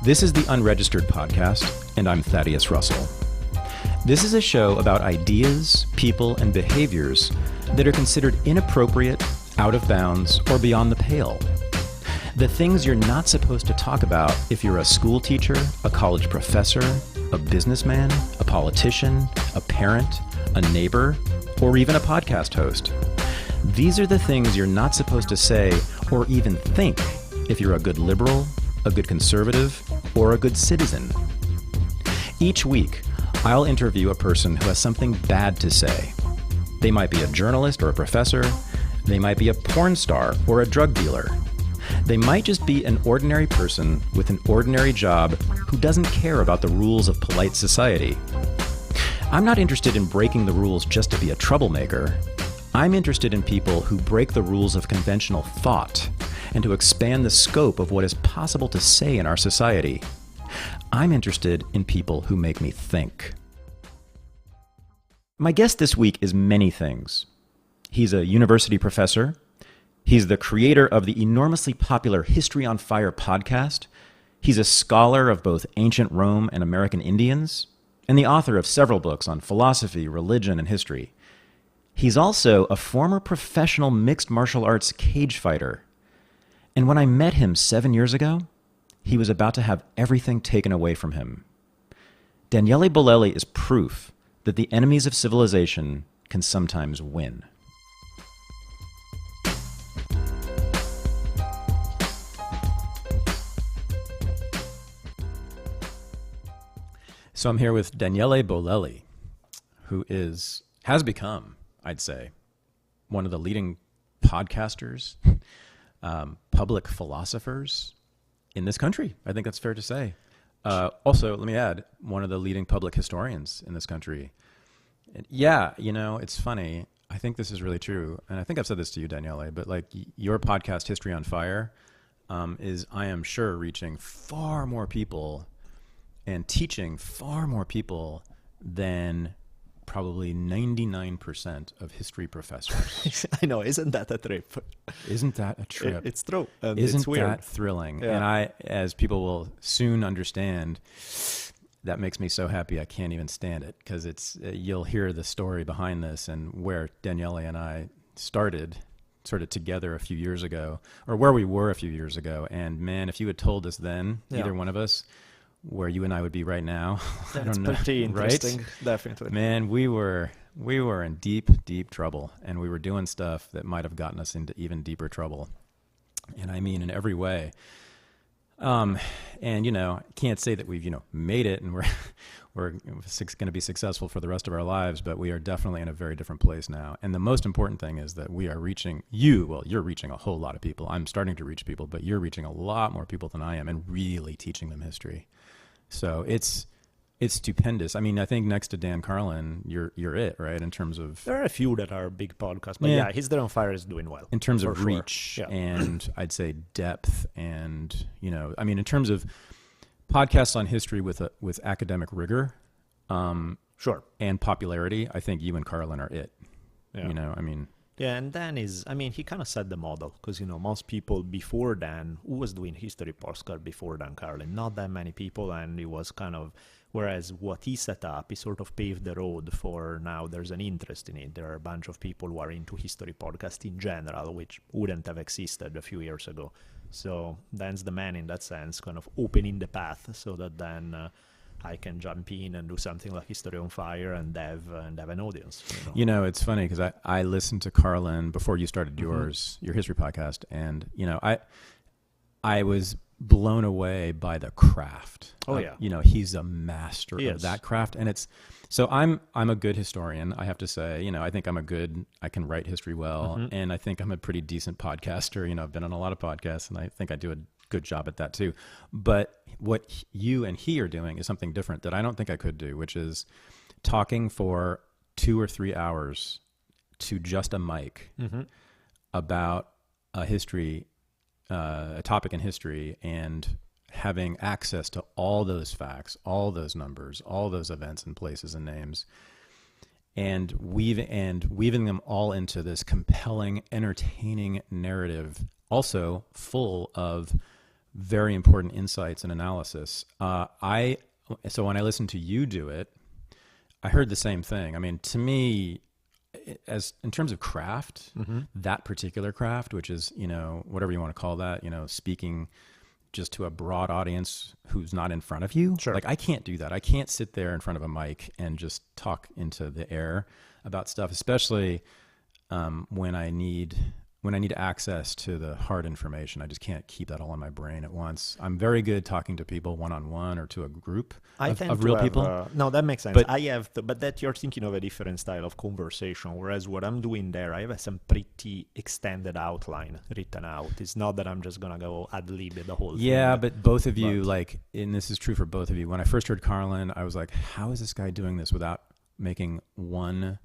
This is the Unregistered podcast, and I'm Thaddeus Russell. This is a show about ideas, people, and behaviors that are considered inappropriate, out of bounds, or beyond the pale. The things you're not supposed to talk about if you're a school teacher, a college professor, a businessman, a politician, a parent, a neighbor, or even a podcast host. These are the things you're not supposed to say or even think if you're a good liberal, a good conservative, or a good citizen. Each week, I'll interview a person who has something bad to say. They might be a journalist or a professor. They might be a porn star or a drug dealer. They might just be an ordinary person with an ordinary job who doesn't care about the rules of polite society. I'm not interested in breaking the rules just to be a troublemaker. I'm interested in people who break the rules of conventional thought and to expand the scope of what is possible to say in our society. I'm interested in people who make me think. My guest this week is many things. He's a university professor. He's the creator of the enormously popular History on Fire podcast. He's a scholar of both ancient Rome and American Indians, and the author of several books on philosophy, religion, and history. He's also a former professional mixed martial arts cage fighter. And when I met him 7 years ago, he was about to have everything taken away from him. Daniele Bolelli is proof that the enemies of civilization can sometimes win. So I'm here with Daniele Bolelli, who has become, I'd say, one of the leading podcasters, public philosophers in this country. I think that's fair to say. Also, let me add, one of the leading public historians in this country. And yeah, it's funny. I think this is really true. And I think I've said this to you, Daniele, but like your podcast, History on Fire, is, I am sure, reaching far more people and teaching far more people than probably 99% of history professors. I know, isn't that a trip? Isn't that a trip? It's true. And isn't it's weird. that thrilling? Yeah. And I, as people will soon understand, that makes me so happy I can't even stand it, because you'll hear the story behind this and where Daniele and I started sort of together a few years ago, or where we were a few years ago. And man, if you had told us then, either one of us, where you and I would be right now, I don't know, pretty interesting, right? Definitely. Man, we were in deep trouble, and we were doing stuff that might have gotten us into even deeper trouble. And I mean, in every way. And can't say that we've made it and we're going to be successful for the rest of our lives, but we are definitely in a very different place now. And the most important thing is that we are reaching you're reaching a whole lot of people. I'm starting to reach people, but you're reaching a lot more people than I am, and really teaching them history. So it's stupendous. I mean, I think next to Dan Carlin, you're it, right? In terms of, there are a few that are big podcasts, but yeah, History on Fire is doing well. In terms of sure. reach and I'd say depth, and in terms of podcasts on history with academic rigor, sure, and popularity, I think you and Carlin are it. Yeah. Yeah, and Dan he kind of set the model, because, most people before Dan, who was doing history podcast before Dan Carlin? Not that many people, and it was kind of, whereas what he set up, he sort of paved the road for now there's an interest in it. There are a bunch of people who are into history podcast in general, which wouldn't have existed a few years ago. So Dan's the man in that sense, kind of opening the path so that then I can jump in and do something like History on Fire and have an audience. It's funny, because I listened to Carlin before you started your history podcast, and I was blown away by the craft. Oh yeah. He's a master of that craft, and so I'm a good historian, I have to say. I think I can write history well, and I think I'm a pretty decent podcaster. I've been on a lot of podcasts, and I think I do a good job at that too. But what you and he are doing is something different that I don't think I could do, which is talking for 2 or 3 hours to just a mic about a topic in history, and having access to all those facts, all those numbers, all those events and places and names, and weaving them all into this compelling, entertaining narrative, also full of very important insights and analysis. So when I listened to you do it, I heard the same thing. I mean, to me, as in terms of craft, that particular craft, which is, whatever you want to call that, speaking just to a broad audience who's not in front of you. Sure. Like, I can't do that. I can't sit there in front of a mic and just talk into the air about stuff, especially when I need access to the hard information. I just can't keep that all in my brain at once. I'm very good talking to people one-on-one or to a group of real people. No, that makes sense. But that you're thinking of a different style of conversation, whereas what I'm doing there, I have some pretty extended outline written out. It's not that I'm just going to go ad-lib the whole thing. Yeah, but both of you, and this is true for both of you, when I first heard Carlin, I was like, how is this guy doing this without making one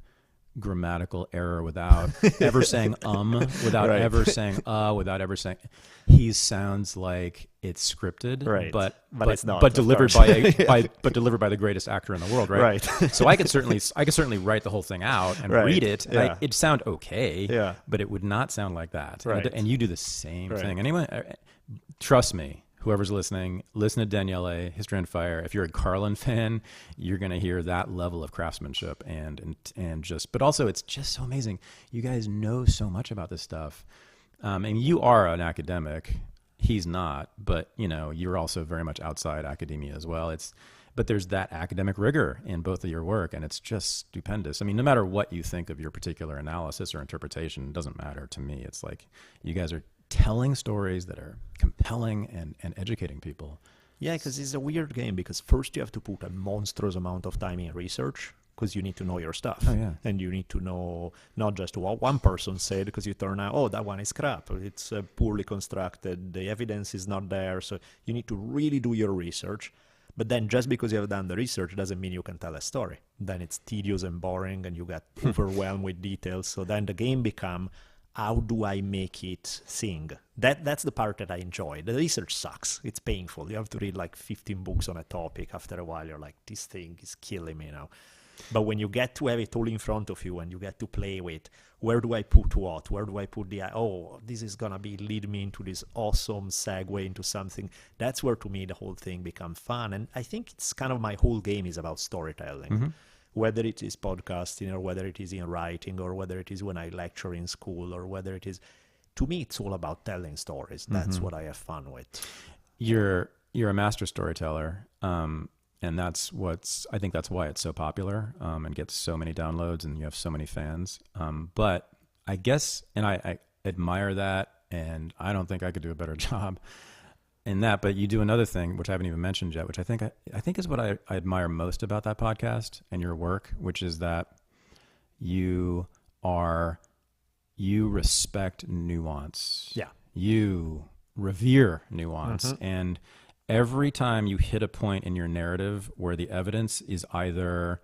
grammatical error, without ever saying without ever saying without ever saying, he sounds like it's scripted, right? But it's not. But delivered by the greatest actor in the world, right? So I could certainly write the whole thing out and read it. Yeah. It'd sound okay, but it would not sound like that. Right. And you do the same thing. Anyway, trust me. Whoever's listening, listen to Daniele, History on Fire. If you're a Carlin fan, you're going to hear that level of craftsmanship but also it's just so amazing. You guys know so much about this stuff. And you are an academic. He's not, but you're also very much outside academia as well. But there's that academic rigor in both of your work, and it's just stupendous. I mean, no matter what you think of your particular analysis or interpretation, it doesn't matter to me. It's like you guys are telling stories that are compelling and educating people. Yeah, because it's a weird game, because first you have to put a monstrous amount of time in research, because you need to know your stuff. Oh, yeah. And you need to know not just what one person said, because you turn out, that one is crap. It's poorly constructed. The evidence is not there. So you need to really do your research. But then just because you have done the research doesn't mean you can tell a story. Then it's tedious and boring, and you get overwhelmed with details. So then the game becomes, how do I make it sing? That's the part that I enjoy. The research sucks. It's painful. You have to read like 15 books on a topic. After a while, you're like, this thing is killing me now. But when you get to have it all in front of you and you get to play with, where do I put what? Where do I put this is going to lead me into this awesome segue into something. That's where, to me, the whole thing becomes fun. And I think it's kind of my whole game is about storytelling. Mm-hmm. Whether it is podcasting or whether it is in writing or whether it is when I lecture in school or whether it is, to me, it's all about telling stories. That's what I have fun with. You're a master storyteller. And I think that's why it's so popular, and gets so many downloads and you have so many fans. But I guess, and I admire that, and I don't think I could do a better job in that, but you do another thing, which I haven't even mentioned yet, which I think is what I admire most about that podcast and your work, which is that you respect nuance. Yeah. You revere nuance. And every time you hit a point in your narrative where the evidence is either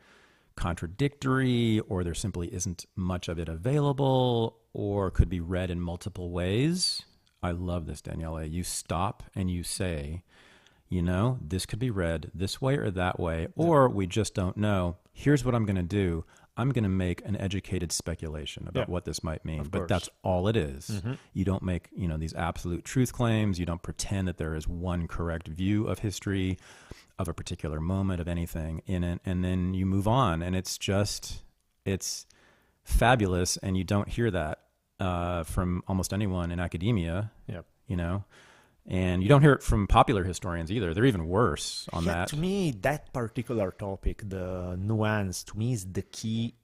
contradictory or there simply isn't much of it available or could be read in multiple ways, I love this, Daniele. You stop and you say, this could be read this way or that way, or we just don't know. Here's what I'm going to do. I'm going to make an educated speculation about what this might mean, but that's all it is. You don't make, these absolute truth claims. You don't pretend that there is one correct view of history, of a particular moment, of anything in it, and then you move on. And it's fabulous, and you don't hear that from almost anyone in academia, and you don't hear it from popular historians either. They're even worse on that. To me, that particular topic, the nuance, to me is the key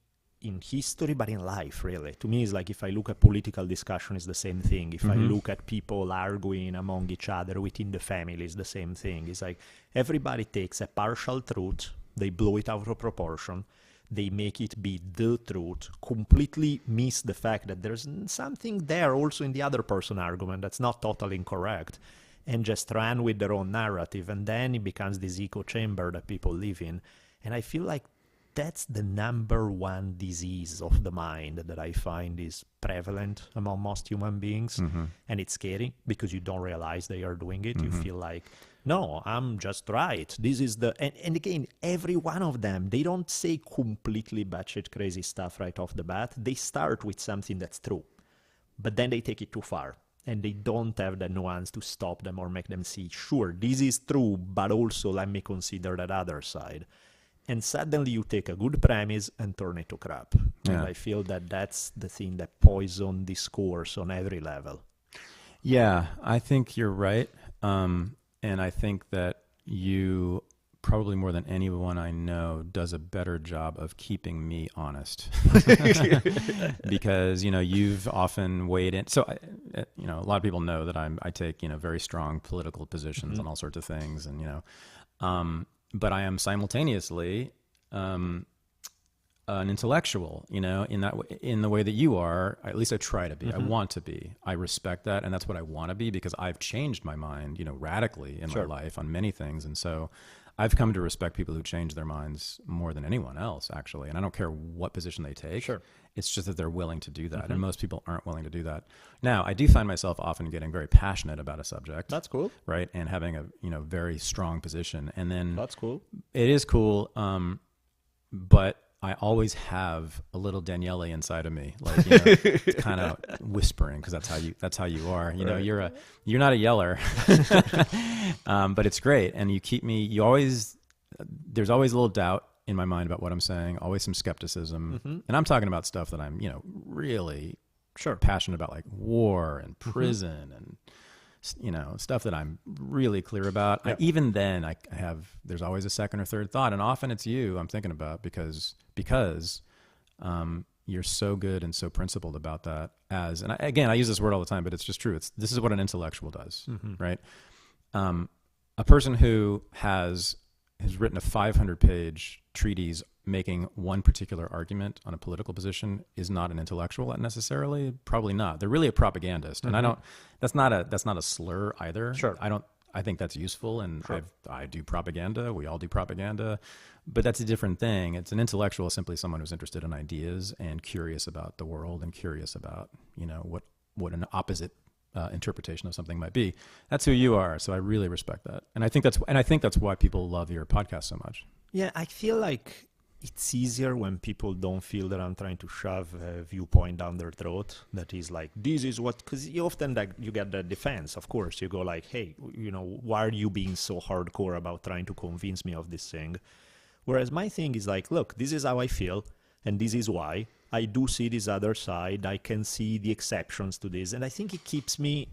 in history, but in life, really. To me, it's like if I look at political discussion, it's the same thing. If I look at people arguing among each other within the family, it's the same thing. It's like everybody takes a partial truth, they blow it out of proportion, they make it be the truth, completely miss the fact that there's something there also in the other person argument that's not totally incorrect, and just run with their own narrative. And then it becomes this echo chamber that people live in. And I feel like that's the number one disease of the mind that I find is prevalent among most human beings. And it's scary because you don't realize they are doing it. You feel like, no, I'm just right. This is and again, every one of them, they don't say completely batshit crazy stuff right off the bat. They start with something that's true, but then they take it too far. and they don't have the nuance to stop them or make them see, sure, this is true, but also let me consider that other side. And suddenly you take a good premise and turn it to crap. Yeah. And I feel that that's the thing that poisons discourse on every level. Yeah, I think you're right. And I think that you, probably more than anyone I know, does a better job of keeping me honest. Because, you've often weighed in. So, a lot of people know that I take, very strong political positions on all sorts of things. And, but I am simultaneously an intellectual, in the way that you are. At least I try to be. I want to be. I respect that, and that's what I want to be, because I've changed my mind, radically in my life on many things. And so I've come to respect people who change their minds more than anyone else, actually. And I don't care what position they take. Sure. It's just that they're willing to do that. And most people aren't willing to do that. Now, I do find myself often getting very passionate about a subject. That's cool. Right. And having a, very strong position. And then that's cool. It is cool. But I always have a little Daniele inside of me, like, kind of whispering, because that's how you are. Right. You're not a yeller, but it's great. And you keep me. There's always a little doubt in my mind about what I'm saying. Always some skepticism, and I'm talking about stuff that I'm, really passionate about, like war and prison and stuff that I'm really clear about. Yeah. Even then, there's always a second or third thought, and often it's you I'm thinking about because you're so good and so principled about that. And I use this word all the time, but it's just true. This is what an intellectual does, right? A person who has written a 500-page treatise making one particular argument on a political position is not an intellectual necessarily. Probably not. They're really a propagandist, and that's not a slur either. Sure. I think that's useful, and I do propaganda. We all do propaganda, but that's a different thing. It's an intellectual, simply someone who's interested in ideas and curious about the world and curious about what an opposite interpretation of something might be. That's who you are. So I really respect that, and I think that's why people love your podcast so much. Yeah, I feel like it's easier when people don't feel that I'm trying to shove a viewpoint down their throat. That is like, this is what, because you often you get the defense, of course. You go like, hey, why are you being so hardcore about trying to convince me of this thing? Whereas my thing is like, look, this is how I feel, and this is why. I do see this other side. I can see the exceptions to this. And I think it keeps me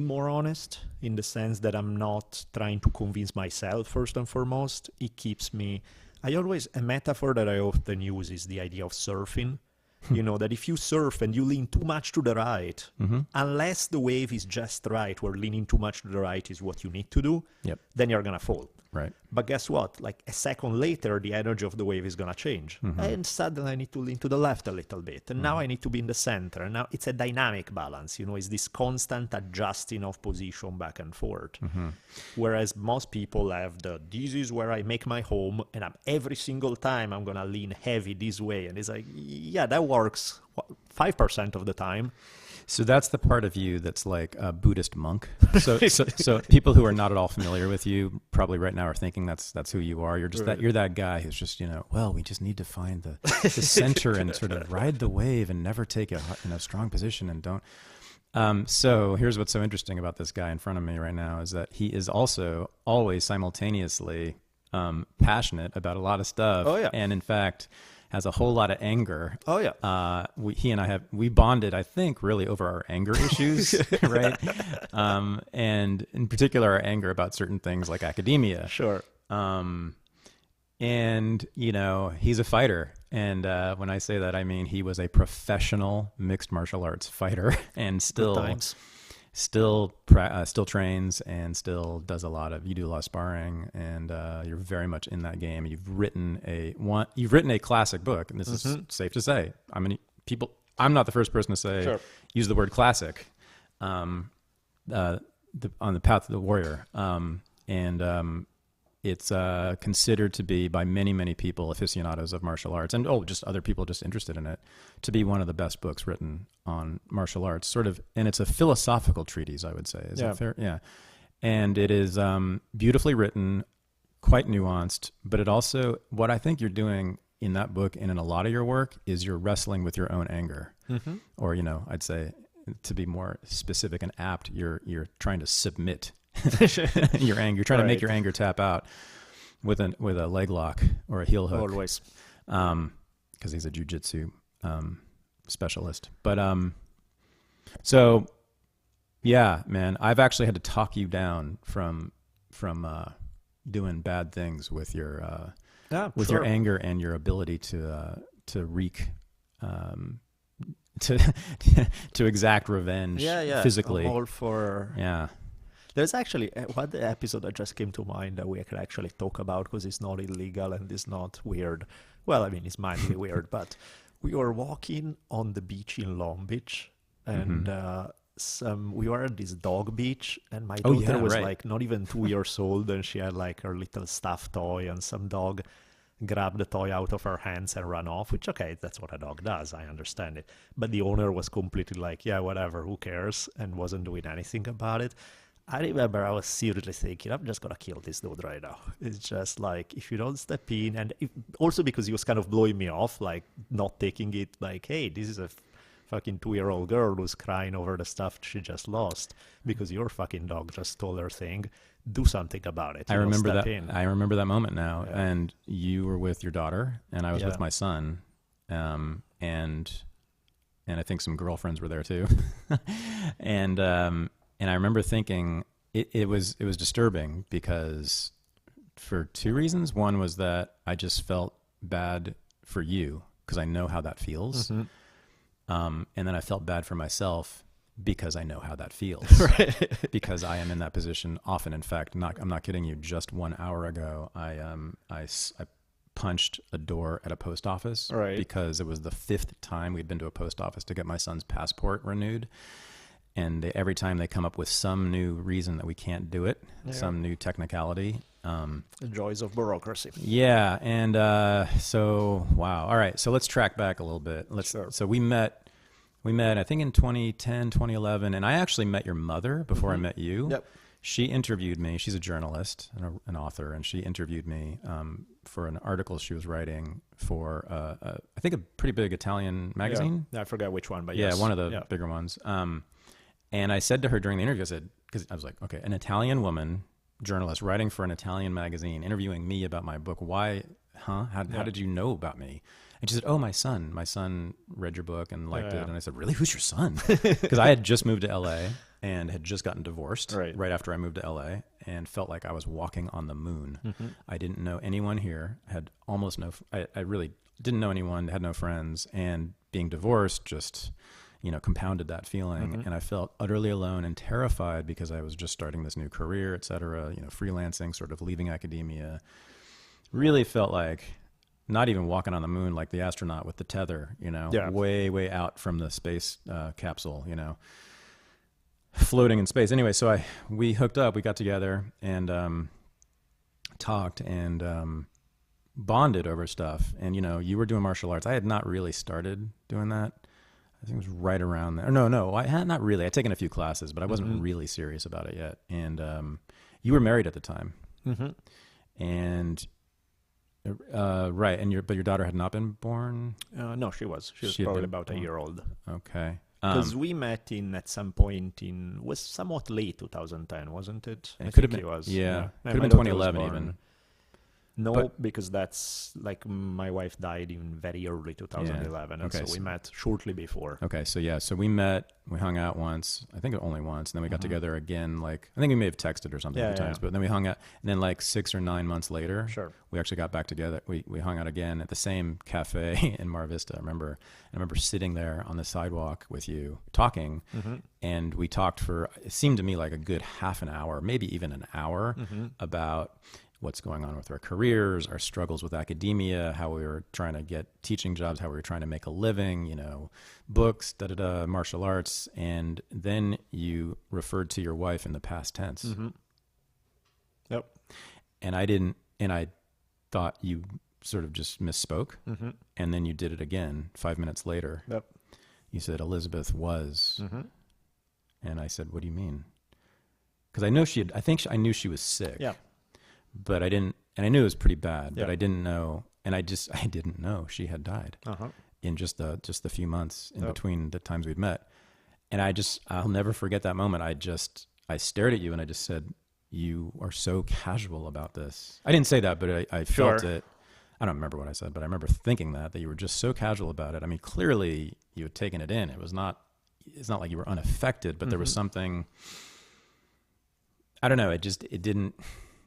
more honest, in the sense that I'm not trying to convince myself first and foremost. It keeps me, a metaphor that I often use is the idea of surfing. That if you surf and you lean too much to the right, unless the wave is just right, where leaning too much to the right is what you need to do, then you're going to fall. Right. But guess what? Like a second later, the energy of the wave is going to change. And suddenly I need to lean to the left a little bit. And now I need to be in the center. And now it's a dynamic balance. It's this constant adjusting of position back and forth. Whereas most people have this is where I make my home, and every single time I'm going to lean heavy this way. And it's like, yeah, that works 5% of the time. So that's the part of you that's like a Buddhist monk. So people who are not at all familiar with you probably right now are thinking that's who you are. You're just you're that guy who's just, we just need to find the center and sort of ride the wave and never take a strong position and don't. So here's what's so interesting about this guy in front of me right now is that he is also always simultaneously passionate about a lot of stuff. Oh, yeah. And in fact, has a whole lot of anger. Oh yeah. He and I we bonded, I think, really over our anger issues, right? And in particular, our anger about certain things like academia. Sure. And he's a fighter, and when I say that, I mean he was a professional mixed martial arts fighter, and still trains and still does a lot of sparring, and you're very much in that game. You've written a classic book, and this is safe to say. I'm not the first person to say use the word classic on the Path of the Warrior, and it's considered to be by many people, aficionados of martial arts, and just other people just interested in it, to be one of the best books written on martial arts, sort of. And it's a philosophical treatise, I would say. Is that fair? Yeah. And it is beautifully written, quite nuanced, but it also, what I think you're doing in that book and in a lot of your work is you're wrestling with your own anger, or, I'd say to be more specific and apt, you're trying to submit your anger. You're trying to make your anger tap out with a leg lock or a heel hook. Always. Because he's a jiu-jitsu specialist. But so yeah, man, I've actually had to talk you down from doing bad things with your your anger and your ability to wreak to exact revenge physically. I'm all for There's actually one episode that just came to mind that we could actually talk about because it's not illegal and it's not weird. Well, I mean, it's mildly weird, but we were walking on the beach in Long Beach, and we were at this dog beach, and my daughter was like not even 2 years old, and she had like her little stuffed toy, and some dog grabbed the toy out of her hands and ran off, which, okay, that's what a dog does. I understand it. But the owner was completely like, yeah, whatever, who cares, and wasn't doing anything about it. I remember I was seriously thinking, I'm just going to kill this dude right now. It's just like, if you don't step in, and also because he was kind of blowing me off, like not taking it like, hey, this is a fucking 2-year-old girl who's crying over the stuff she just lost because your fucking dog just stole her thing. Do something about it. I remember that. I remember that moment now. Yeah. And you were with your daughter, and I was with my son, and I think some girlfriends were there too, and I remember thinking it was disturbing because for two reasons. One was that I just felt bad for you because I know how that feels, and then I felt bad for myself because I know how that feels. Because I am in that position often. In fact, I'm not kidding you. Just 1 hour ago, I punched a door at a post office because it was the 5th time we'd been to a post office to get my son's passport renewed. And every time they come up with some new reason that we can't do it, some new technicality. The joys of bureaucracy. Yeah. And so, wow. All right. So let's track back a little bit. So we met, I think in 2010, 2011. And I actually met your mother before I met you. Yep. She interviewed me. She's a journalist and an author. And she interviewed me for an article she was writing for, I think, a pretty big Italian magazine. Yeah. I forgot which one, but yes. Yeah, one of the bigger ones. And I said to her during the interview, because I was like, okay, an Italian woman, journalist, writing for an Italian magazine, interviewing me about my book. Why, How did you know about me? And she said, oh, my son read your book and liked it. And I said, really? Who's your son? Because I had just moved to LA and had just gotten divorced right after I moved to LA and felt like I was walking on the moon. I didn't know anyone here, had almost I really didn't know anyone, had no friends, and being divorced just compounded that feeling. And I felt utterly alone and terrified because I was just starting this new career, et cetera, freelancing, sort of leaving academia. Really felt like not even walking on the moon like the astronaut with the tether, way, way out from the space capsule, floating in space. Anyway, so we hooked up, we got together and talked and bonded over stuff. And, you were doing martial arts. I had not really started doing that. I think it was right around there. No, I had not really. I'd taken a few classes, but I wasn't really serious about it yet. And you were married at the time, and and but your daughter had not been born. No, she was. She was probably about a year old. Okay, because we met at some point was somewhat late 2010, wasn't it? It could have been. It was. Yeah, could have been 2011 even. No, because that's like my wife died in very early 2011, and so we met shortly before. Okay, so we met, we hung out once, I think only once, and then we got together again, I think we may have texted or something a few times, but then we hung out, and then 6 or 9 months later, we actually got back together. We hung out again at the same cafe in Mar Vista. I remember sitting there on the sidewalk with you, talking, and we talked for, it seemed to me like a good half an hour, maybe even an hour, about what's going on with our careers, our struggles with academia, how we were trying to get teaching jobs, how we were trying to make a living, books, martial arts. And then you referred to your wife in the past tense. Yep. And I thought you sort of just misspoke. And then you did it again 5 minutes later. Yep. You said Elizabeth was, and I said, what do you mean? Because I knew she was sick. Yeah. But I didn't, and I knew it was pretty bad, but I didn't know, and I didn't know she had died in just the few months in between the times we'd met. I'll never forget that moment. I stared at you and I just said, "You are so casual about this." I didn't say that, but I felt it. I don't remember what I said, but I remember thinking that you were just so casual about it. I mean, clearly you had taken it in. It's not like you were unaffected, but there was something, I don't know. It didn't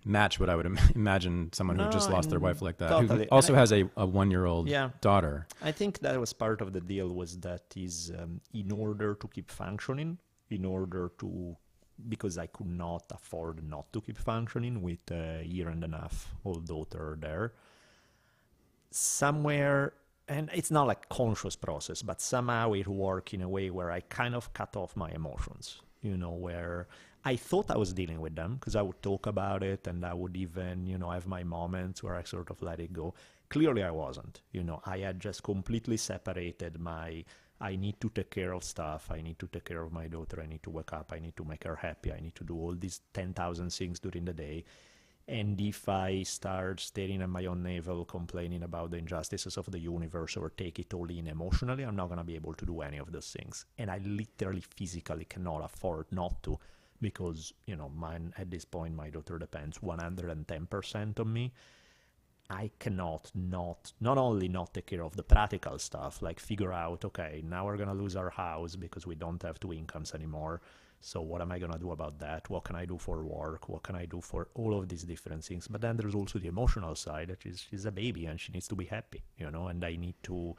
match what I would imagine someone who just lost their wife like that, totally. who also has a 1-year-old daughter. I think that was part of the deal, was that in order to keep functioning, because I could not afford not to keep functioning with a 1.5-year-old daughter there, somewhere, and it's not like conscious process, but somehow it worked in a way where I kind of cut off my emotions, where I thought I was dealing with them because I would talk about it and I would even, have my moments where I sort of let it go. Clearly I wasn't, I had just completely separated I need to take care of stuff. I need to take care of my daughter. I need to wake up. I need to make her happy. I need to do all these 10,000 things during the day. And if I start staring at my own navel, complaining about the injustices of the universe, or take it all in emotionally, I'm not going to be able to do any of those things. And I literally physically cannot afford not to, because, at this point, my daughter depends 110% on me. I cannot not only not take care of the practical stuff, like figure out, okay, now we're going to lose our house because we don't have 2 incomes anymore. So what am I going to do about that? What can I do for work? What can I do for all of these different things? But then there's also the emotional side, that she's a baby and she needs to be happy, and I need to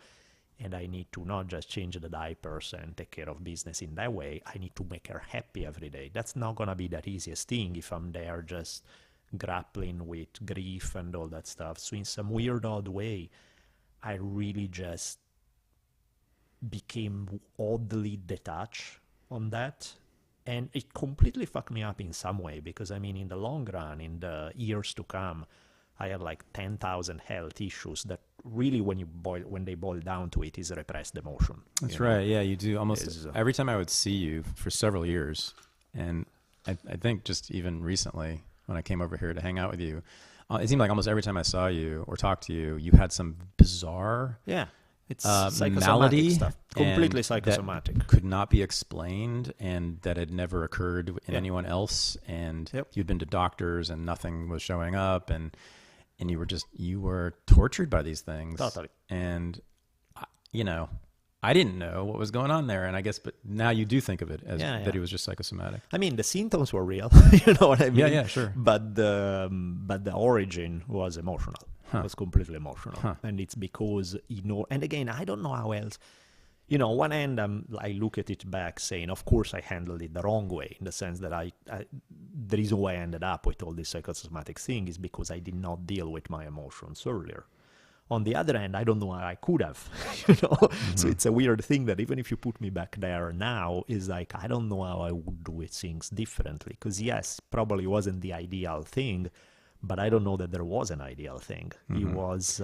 not just change the diapers and take care of business in that way. I need to make her happy every day. That's not going to be that easiest thing if I'm there just grappling with grief and all that stuff. So in some weird, odd way, I really just became oddly detached on that. And it completely fucked me up in some way, because, in the long run, in the years to come, I had like 10,000 health issues that really, when they boil down to it, is repressed emotion. That's right. Yeah, you do. Almost every time I would see you for several years, and I think just even recently when I came over here to hang out with you, it seemed like almost every time I saw you or talked to you, you had some bizarre it's malady stuff, completely psychosomatic, that could not be explained, and that had never occurred in anyone else. And you'd been to doctors and nothing was showing up, and you were tortured by these things. Totally. And I didn't know what was going on there, and I guess, but now you do think of it as that it was just psychosomatic. The symptoms were real, you know what I mean? Yeah, sure. But the origin was emotional. It was completely emotional, and it's because and again, I don't know how else. On one end, I look at it back saying, of course, I handled it the wrong way, in the sense that the reason why I ended up with all this psychosomatic thing is because I did not deal with my emotions earlier. On the other hand, I don't know how I could have, So it's a weird thing that even if you put me back there now, is like, I don't know how I would do things differently. Because yes, probably wasn't the ideal thing, but I don't know that there was an ideal thing. It was,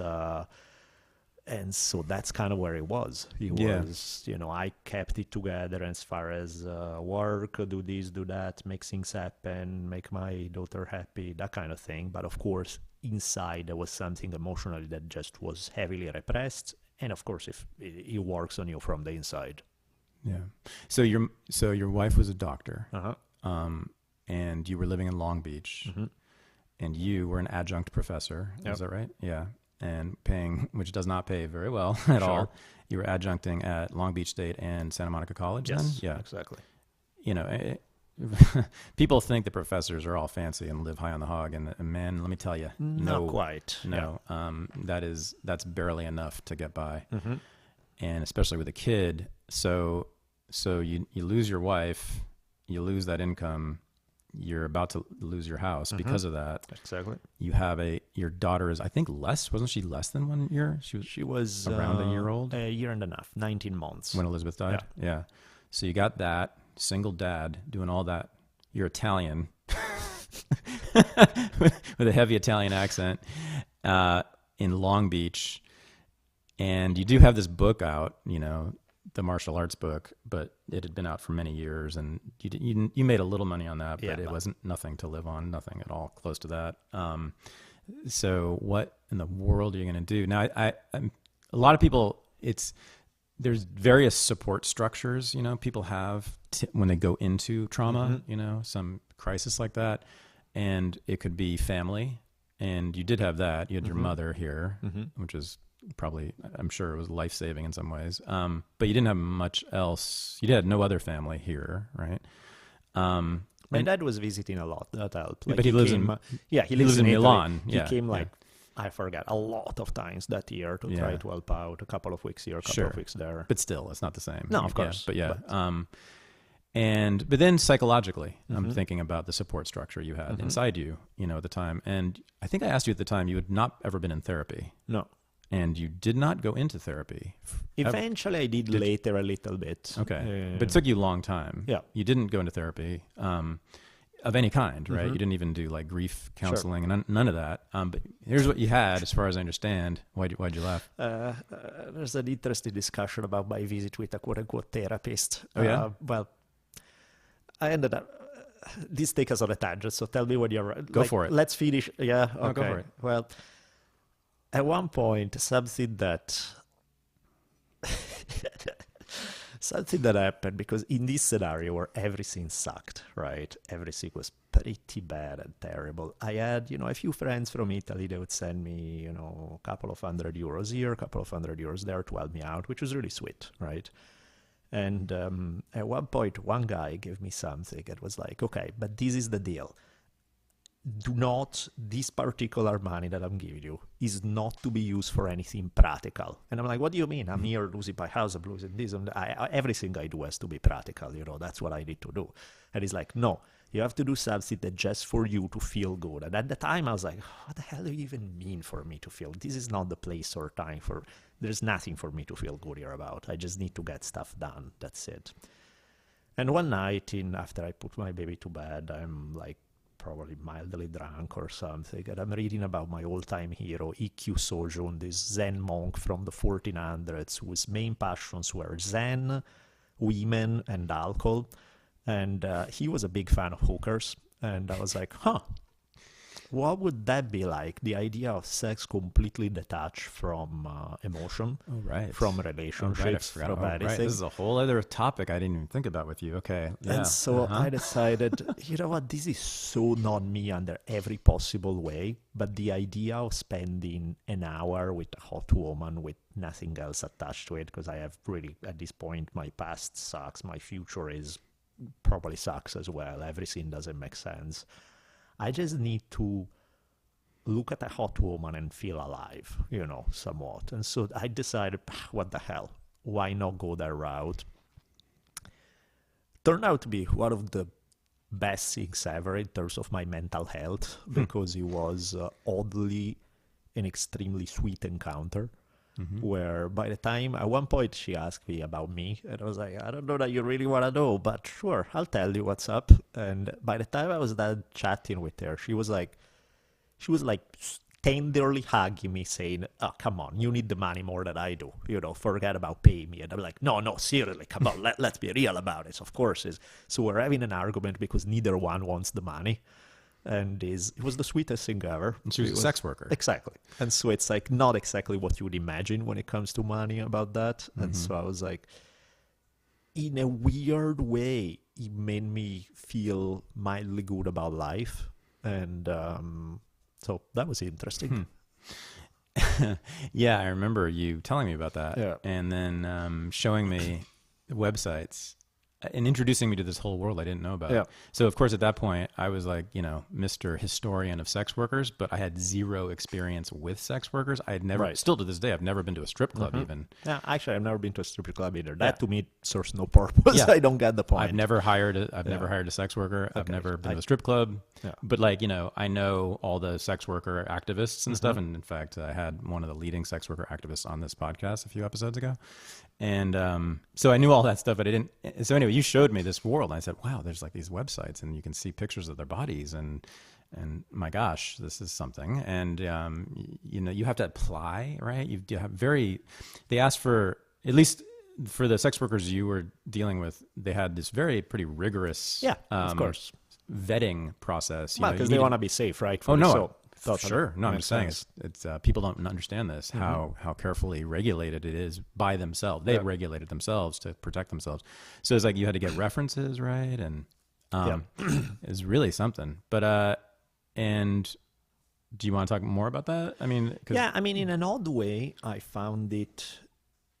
and so that's kind of where it was. It was, I kept it together as far as work, do this, do that, make things happen, make my daughter happy, that kind of thing. But of course, inside there was something emotionally that just was heavily repressed. And of course, if it works on you from the inside. Yeah. So your wife was a doctor, and you were living in Long Beach. And you were an adjunct professor, is that right? Yeah, and which does not pay very well at all. You were adjuncting at Long Beach State and Santa Monica College then? Yeah, exactly. People think the professors are all fancy and live high on the hog, and man, let me tell you, not quite. No, that's barely enough to get by, and especially with a kid. So you lose your wife, you lose that income. You're about to lose your house because of that. Exactly. You have your daughter is, I think, wasn't she less than 1 year? She was around a year old? A year and a half, 19 months. When Elizabeth died? Yeah. So you got that, single dad, doing all that. You're Italian, with a heavy Italian accent, in Long Beach. And you do have this book out, the martial arts book, but it had been out for many years, and you made a little money on that, but it wasn't nothing to live on, nothing at all close to that. So what in the world are you going to do now? A lot of people, there's various support structures, people have when they go into trauma, some crisis like that. And it could be family. And you did have that. You had your mother here, which is probably, I'm sure it was life-saving in some ways. But you didn't have much else. You had no other family here, right? My dad was visiting a lot. That helped. But he lives in he lives in Milan. He came I forget, a lot of times that year to try to help out. A couple of weeks here, a couple of weeks there. But still, it's not the same. No, of course. But but then psychologically, I'm thinking about the support structure you had inside you, at the time. And I think I asked you at the time, you had not ever been in therapy. No. And you did not go into therapy. Eventually, I did later a little bit. Okay. But it took you a long time. Yeah. You didn't go into therapy of any kind, right? You didn't even do like grief counseling and none of that. But here's what you had, as far as I understand. Why'd you laugh? There's an interesting discussion about my visit with a quote-unquote therapist. Oh, yeah? Well, I ended up... this takes us on a tangent, so tell me when you're... Go for it. Let's finish. Yeah, okay. No, go for it. Well, at one point, something that happened, because in this scenario where everything sucked, right? Everything was pretty bad and terrible. I had, a few friends from Italy. They would send me, a couple of €100 here, a couple of €100 there to help me out, which was really sweet, right? And at one point, one guy gave me something. It was like, okay, but this is the deal. This particular money that I'm giving you is not to be used for anything practical. And I'm like, what do you mean? I'm here losing my house, I'm losing this. And everything I do has to be practical, that's what I need to do. And he's like, no, you have to do something that just for you to feel good. And at the time I was like, what the hell do you even mean for me to feel? This is not the place or time there's nothing for me to feel good here about. I just need to get stuff done. That's it. And one night after I put my baby to bed, I'm like, probably mildly drunk or something, and I'm reading about my all-time hero, Ikkyu Sojun, this Zen monk from the 1400s whose main passions were Zen, women, and alcohol. And he was a big fan of hookers. And I was like, what would that be like? The idea of sex completely detached from emotion, from relationships, from anything. This is a whole other topic I didn't even think about with you. Okay. Yeah. And so I decided, you know what, this is so not me under every possible way, but the idea of spending an hour with a hot woman with nothing else attached to it, because I have really, at this point, my past sucks, my future is probably sucks as well, everything doesn't make sense. I just need to look at a hot woman and feel alive, somewhat. And so I decided, what the hell? Why not go that route? Turned out to be one of the best things ever in terms of my mental health, because it was oddly an extremely sweet encounter. Where by the time, at one point she asked me about me, and I was like, I don't know that you really want to know, but sure, I'll tell you what's up. And by the time I was done chatting with her, she was like tenderly hugging me, saying, oh, come on, you need the money more than I do, forget about paying me. And I'm like, no, seriously, come on, let's be real about it. Of course. So we're having an argument because neither one wants the money. And it was the sweetest thing ever. And she was a sex worker. Exactly. And so it's like not exactly what you would imagine when it comes to money about that. And so I was like, in a weird way, it made me feel mildly good about life. And so that was interesting. Yeah, I remember you telling me about that. Yeah. And then showing me websites and introducing me to this whole world I didn't know about. Yeah. So, of course, at that point, I was like, Mr. Historian of sex workers, but I had zero experience with sex workers. I had never, still to this day, I've never been to a strip club even. Yeah, actually, I've never been to a strip club either. That to me serves no purpose. I don't get the point. I've never hired a sex worker. I've never been to a strip club. Yeah. But I know all the sex worker activists and stuff. And in fact, I had one of the leading sex worker activists on this podcast a few episodes ago. And so I knew all that stuff, but I didn't. So anyway, you showed me this world. And I said, wow, there's like these websites and you can see pictures of their bodies. And my gosh, this is something. And, you have to apply, right? You have they asked for, at least for the sex workers you were dealing with, they had this pretty rigorous, of course, vetting process. Well, because they want to be safe, right? Totally. Sure. No, I'm Makes just saying sense. it's people don't understand this, how carefully regulated it is by themselves. They regulated themselves to protect themselves. So it's like you had to get references, right? And it's really something. But and do you want to talk more about that? I mean, in an odd way, I found it.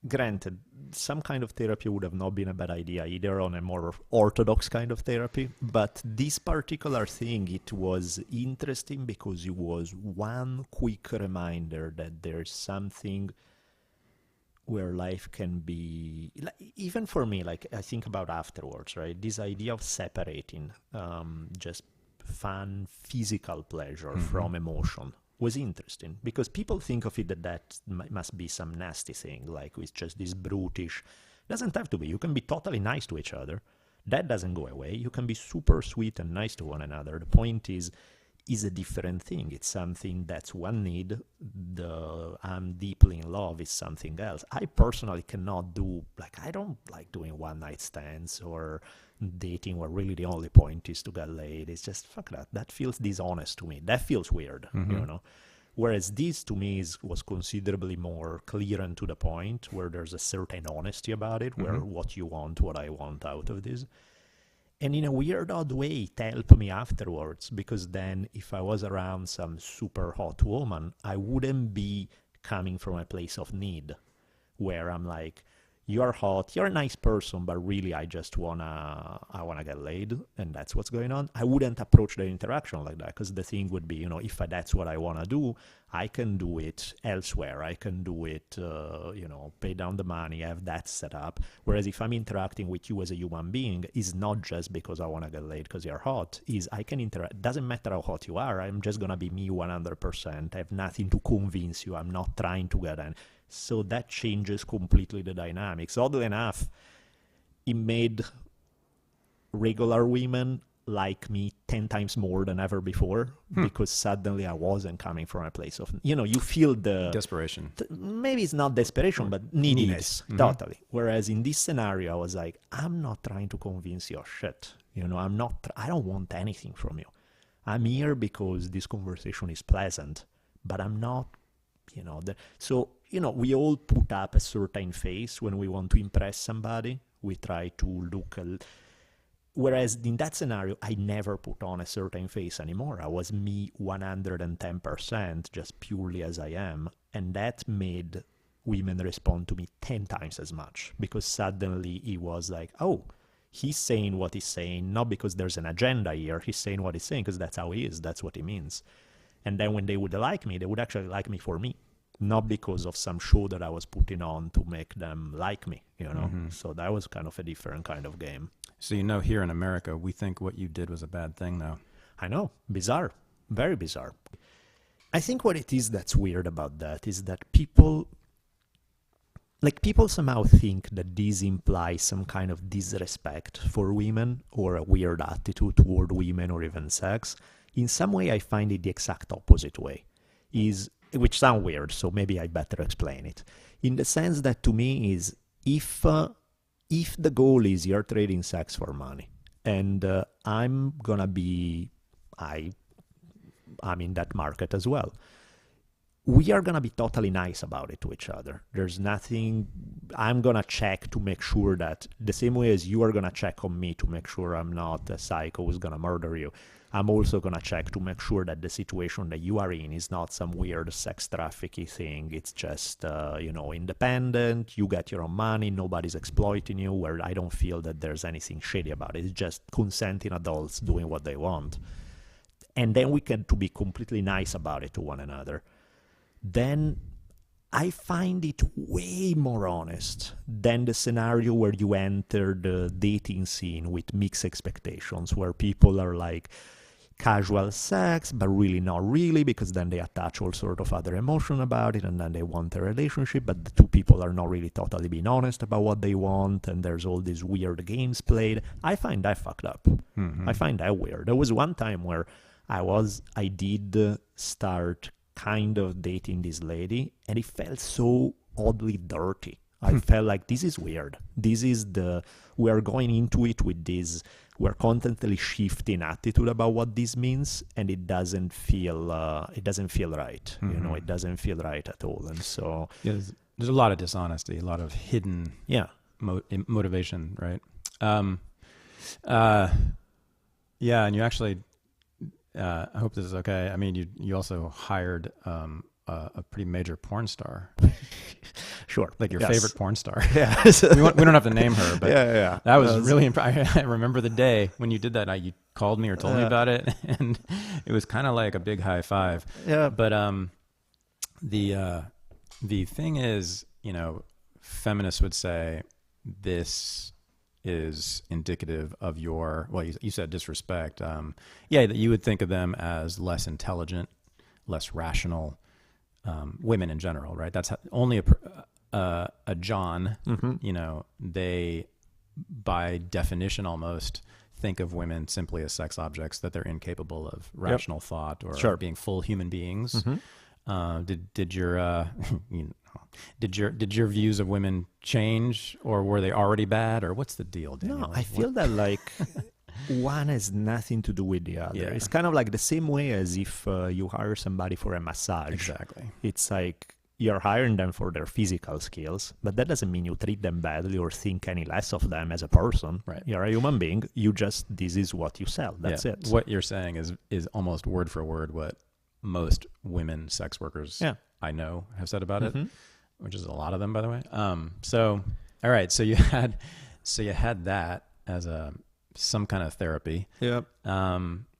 Granted, some kind of therapy would have not been a bad idea either, on a more orthodox kind of therapy. But this particular thing, it was interesting because it was one quick reminder that there's something where life can be, like, even for me, like I think about afterwards, right? This idea of separating just fun physical pleasure from emotion was interesting, because people think of it that must be some nasty thing, like it's just this brutish. Doesn't have to be. You can be totally nice to each other. That doesn't go away. You can be super sweet and nice to one another. The point is a different thing. It's something that's one need. The I'm deeply in love is something else. I personally cannot do, like, I don't like doing one night stands or dating where really the only point is to get laid. It's just, fuck that. That feels dishonest to me. That feels weird, you know? Whereas this, to me, was considerably more clear and to the point, where there's a certain honesty about it, where what you want, what I want out of this. And in a weird, odd way, it helped me afterwards, because then if I was around some super hot woman, I wouldn't be coming from a place of need, where I'm like, you're hot, you're a nice person, but really I wanna get laid, and that's what's going on. I wouldn't approach the interaction like that, because the thing would be, if that's what I wanna do, I can do it elsewhere. I can do it, pay down the money, have that set up. Whereas if I'm interacting with you as a human being, it's not just because I wanna get laid because you're hot. I can interact. Doesn't matter how hot you are. I'm just gonna be me 100%. I have nothing to convince you. I'm not trying to get in. So that changes completely the dynamics. Oddly enough, it made regular women like me 10 times more than ever before, because suddenly I wasn't coming from a place of, you feel the desperation. Maybe it's not desperation, but neediness. Totally. Whereas in this scenario, I was like, I'm not trying to convince you of shit. I don't want anything from you. I'm here because this conversation is pleasant, but I'm not, we all put up a certain face when we want to impress somebody. We try to look, whereas in that scenario, I never put on a certain face anymore. I was me 110%, just purely as I am. And that made women respond to me 10 times as much, because suddenly it was like, oh, he's saying what he's saying, not because there's an agenda here. He's saying what he's saying because that's how he is. That's what he means. And then when they would like me, they would actually like me for me, not because of some show that I was putting on to make them like me, So that was kind of a different kind of game. So, here in America, we think what you did was a bad thing now. I know. Bizarre. Very bizarre. I think what it is that's weird about that is that people somehow think that this implies some kind of disrespect for women, or a weird attitude toward women, or even sex. In some way, I find it the exact opposite way, which sounds weird, so maybe I better explain it. In the sense that, to me, is if the goal is you're trading sex for money, and I'm in that market as well, we are going to be totally nice about it to each other. There's nothing, I'm going to check to make sure that, the same way as you are going to check on me to make sure I'm not a psycho who's going to murder you, I'm also going to check to make sure that the situation that you are in is not some weird sex trafficking thing. It's just, independent, you get your own money, nobody's exploiting you, where I don't feel that there's anything shady about it. It's just consenting adults doing what they want. And then we can to be completely nice about it to one another. Then I find it way more honest than the scenario where you enter the dating scene with mixed expectations, where people are like, casual sex, but really not really, because then they attach all sort of other emotion about it, and then they want a relationship, but the two people are not really totally being honest about what they want, and there's all these weird games played. I find that fucked up. I find that weird. There was one time where I did start kind of dating this lady, and it felt so oddly dirty. I felt like this is weird. We're going into it with this, we're constantly shifting attitude about what this means, and it doesn't feel right. It doesn't feel right at all. And so there's a lot of dishonesty, a lot of hidden motivation, right? Yeah, and you actually, I hope this is okay. I mean, you also hired a pretty major porn star. Sure. Like your favorite porn star. Yeah. we don't have to name her, but yeah. that was really I remember the day when you did that. You called me or told me about it, and it was kind of like a big high five. Yeah. But the thing is, feminists would say this is indicative of your, well, you said disrespect. That you would think of them as less intelligent, less rational, women in general, right? That's only a John, they by definition almost think of women simply as sex objects, that they're incapable of rational thought or being full human beings. Did your views of women change, or were they already bad, or what's the deal, Daniel? No, I feel that like one has nothing to do with the other. Yeah. It's kind of like the same way as if you hire somebody for a massage. Exactly. It's like you're hiring them for their physical skills, but that doesn't mean you treat them badly or think any less of them as a person. Right. You're a human being. This is what you sell. That's it. What you're saying is almost word for word what most women sex workers I know have said about it, which is a lot of them, by the way. So, all right. So you had that as some kind of therapy. Yep.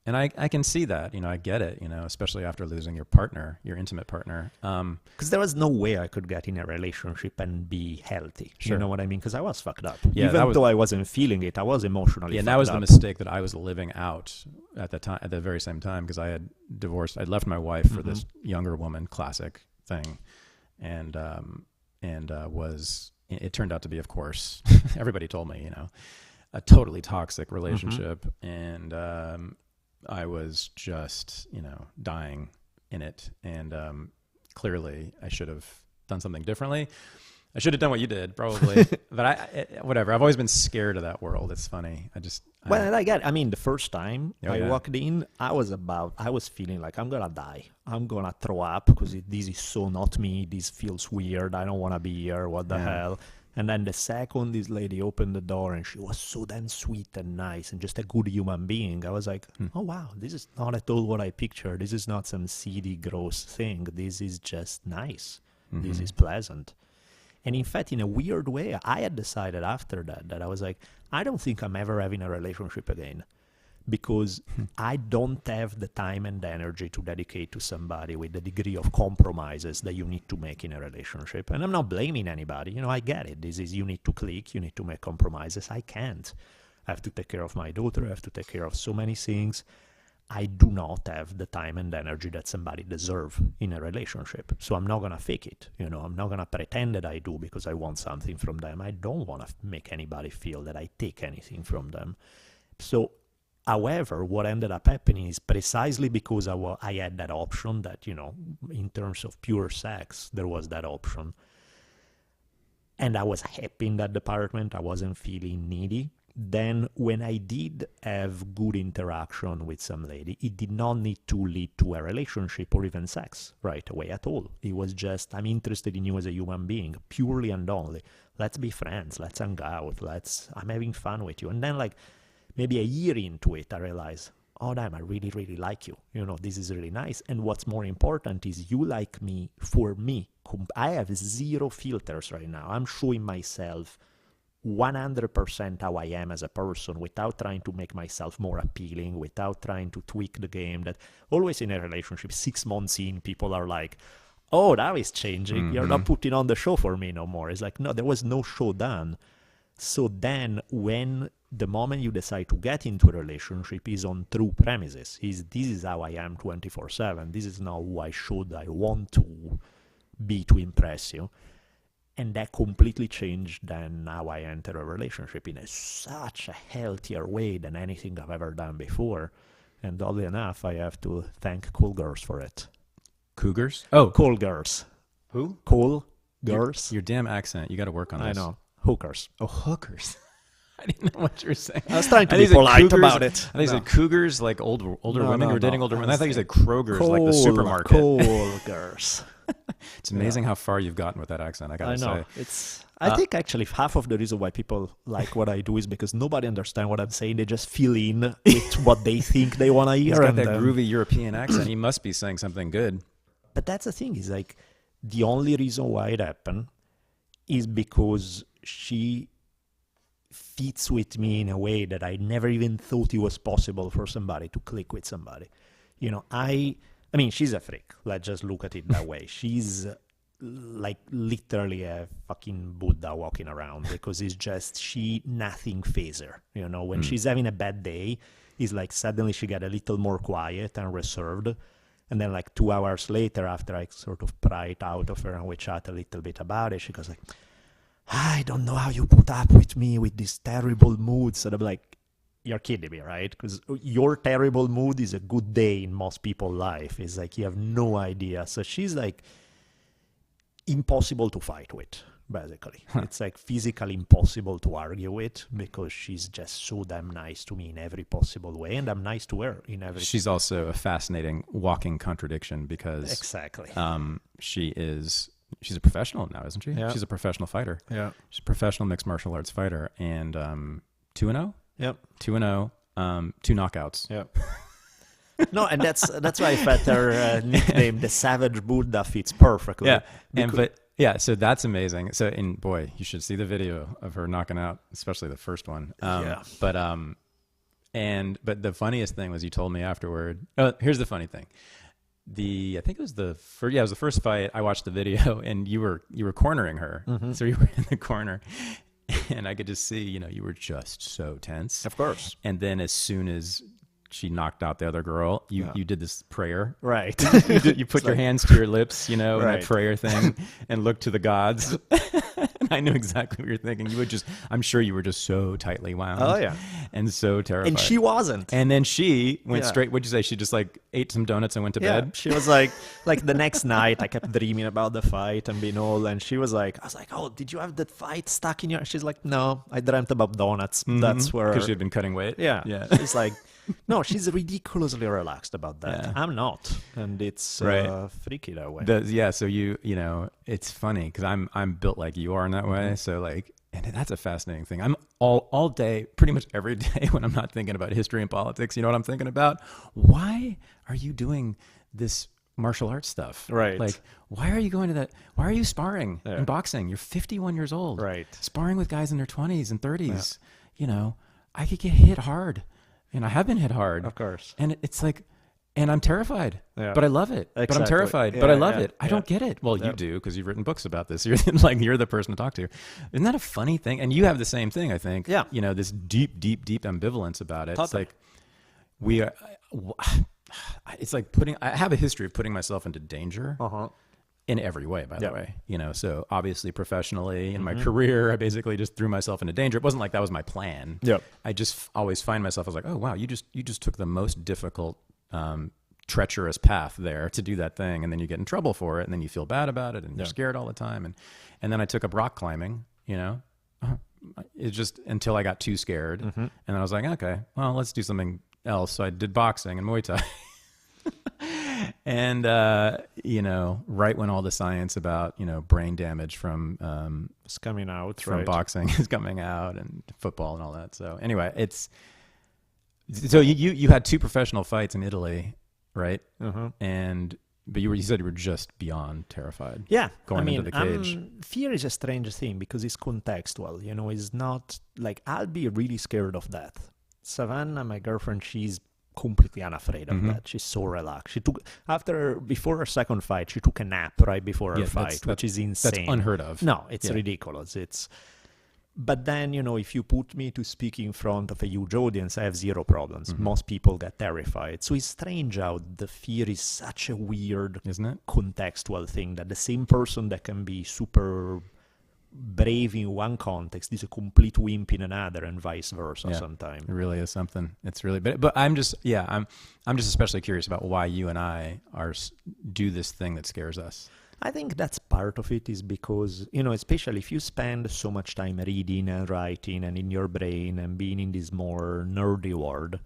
And I can see that, I get it, especially after losing your partner, your intimate partner. Because there was no way I could get in a relationship and be healthy. Sure. You know what I mean? Because I was fucked up. Yeah, Even though I wasn't feeling it, I was emotionally fucked up. And that was the mistake that I was living out at the very same time, because I had divorced. I'd left my wife for this younger woman, classic thing. And it turned out to be, of course, everybody told me, a totally toxic relationship. And I was just, dying in it. And clearly I should have done something differently. I should have done what you did, probably. But whatever. I've always been scared of that world. It's funny. The first time I walked in, I was feeling like I'm going to die. I'm going to throw up because this is so not me. This feels weird. I don't want to be here. What the hell? And then the second this lady opened the door and she was so damn sweet and nice and just a good human being, I was like, oh, wow, this is not at all what I pictured. This is not some seedy, gross thing. This is just nice. This is pleasant. And in fact, in a weird way, I had decided after that I was like, I don't think I'm ever having a relationship again, because I don't have the time and the energy to dedicate to somebody with the degree of compromises that you need to make in a relationship. And I'm not blaming anybody. I get it. You need to click, you need to make compromises. I can't. I have to take care of my daughter. I have to take care of so many things. I do not have the time and energy that somebody deserves in a relationship. So I'm not going to fake it. I'm not going to pretend that I do because I want something from them. I don't want to make anybody feel that I take anything from them. So, however, what ended up happening is precisely because I had that option that, in terms of pure sex, there was that option. And I was happy in that department. I wasn't feeling needy. Then when I did have good interaction with some lady, it did not need to lead to a relationship or even sex right away at all. It was just, I'm interested in you as a human being, purely and only. Let's be friends. Let's hang out. I'm having fun with you. And then maybe a year into it, I realized, oh, damn, I really, really like you. This is really nice. And what's more important is you like me for me. I have zero filters right now. I'm showing myself 100% how I am as a person without trying to make myself more appealing, without trying to tweak the game. That always in a relationship, 6 months in, people are like, oh, that is changing. You're not putting on the show for me no more. It's like, no, there was no show done. So then when the moment you decide to get into a relationship is on true premises, this is how I am 24/7. This is not who I want to be to impress you. And that completely changed then how I enter a relationship in such a healthier way than anything I've ever done before. And oddly enough, I have to thank Cool Girls for it. Cougars? Oh. Cool Girls. Who? Cool girls. Your damn accent. You got to work on this. I know. Hookers. Oh, hookers. I didn't know what you were saying. I was trying to be polite about it. I think you said cougars, like older women who were dating older women. I thought you said Kroger's, Coal, like the supermarket. Coalgers. It's amazing how far you've gotten with that accent, I gotta say. I think actually half of the reason why people like what I do is because nobody understands what I'm saying. They just fill in with what they think they want to hear. He's got that groovy European accent. He must be saying something good. But that's the thing, is like the only reason why it happened is because she fits with me in a way that I never even thought it was possible for somebody to click with somebody. You know, I mean, she's a freak. Let's just look at it that way. She's like literally a fucking Buddha walking around, because it's just nothing phases her. You know, when she's having a bad day, it's like suddenly she got a little more quiet and reserved. And then like 2 hours later, after I sort of pry it out of her and we chat a little bit about it, she goes like, I don't know how you put up with me with these terrible moods. And I'm like, you're kidding me, right? Because your terrible mood is a good day in most people's life. It's like you have no idea. So she's like impossible to fight with, basically. It's like physically impossible to argue with, because she's just so damn nice to me in every possible way, and I'm nice to her in every. She's also a fascinating walking contradiction, because exactly. She's a professional now, isn't she? Yeah. She's a professional fighter. Yeah. She's a professional mixed martial arts fighter, and 2-0. Yep. 2-0. 2 knockouts. Yep. No, and that's why I thought her nickname, the Savage Buddha, fits perfectly. Yeah, so that's amazing. So, and boy, you should see the video of her knocking out, especially the first one. But the funniest thing was, you told me afterward. Here's the funny thing. I think it was the first fight. I watched the video, and you were cornering her. Mm-hmm. So you were in the corner, and I could just see, you were just so tense. Of course. And then as soon as she knocked out the other girl, you did this prayer. Right. You put your hands to your lips, in that prayer thing, and looked to the gods. And I knew exactly what you're thinking. I'm sure you were just so tightly wound. Oh, yeah. And so terrified. And she wasn't. And then she went straight, what'd you say? She just like ate some donuts and went to bed? She was like the next night, I kept dreaming about the fight and being old. And she was like, I was like, oh, did you have that fight stuck in your... She's like, no, I dreamt about donuts. Mm-hmm. That's where... Because she had been cutting weight? Yeah. She's like... No, she's ridiculously relaxed about that. Yeah. I'm not, and it's freaky that way. So it's funny because I'm built like you are in that way. So like, and that's a fascinating thing. I'm all day, pretty much every day, when I'm not thinking about history and politics. You know what I'm thinking about? Why are you doing this martial arts stuff? Right. Like, why are you going to that? Why are you sparring in boxing? You're 51 years old. Right. Sparring with guys in their 20s and 30s. Yeah. I could get hit hard. And I have been hit hard. Of course. And it's like, and I'm terrified, but I love it. Exactly. But I'm terrified, but I love it. I don't get it. Well, you do, because you've written books about this. You're the person to talk to. Isn't that a funny thing? And you have the same thing, I think. Yeah. This deep ambivalence about it. Totally. It's like it's like I have a history of putting myself into danger. Uh-huh. In every way, by the way, so obviously professionally in my career, I basically just threw myself into danger. It wasn't like that was my plan. Yep. I just always find myself, I was like, oh, wow, you just took the most difficult, treacherous path there to do that thing. And then you get in trouble for it, and then you feel bad about it, and you're scared all the time. And then I took up rock climbing, it's just until I got too scared. Mm-hmm. And then I was like, okay, well, let's do something else. So I did boxing and Muay Thai. And, right when all the science about, brain damage from it's coming out, from boxing is coming out, and football and all that. So anyway, so you had 2 professional fights in Italy, right? Uh-huh. But you said you were just beyond terrified. Yeah. Going into the cage. Fear is a strange thing because it's contextual, it's not like I'll be really scared of death. Savannah, my girlfriend, she's completely unafraid of that. She's so relaxed. Before her second fight, she took a nap right before her fight, which is insane. That's unheard of. No, it's ridiculous. But then, if you put me to speak in front of a huge audience, I have zero problems. Mm-hmm. Most people get terrified. So it's strange how the fear is such a weird, isn't it? Contextual thing, that the same person that can be super brave in one context is a complete wimp in another, and vice versa sometimes. It really is something. It's really, but I'm just especially curious about why you and I do this thing that scares us. I think that's part of it is because, especially if you spend so much time reading and writing and in your brain and being in this more nerdy world,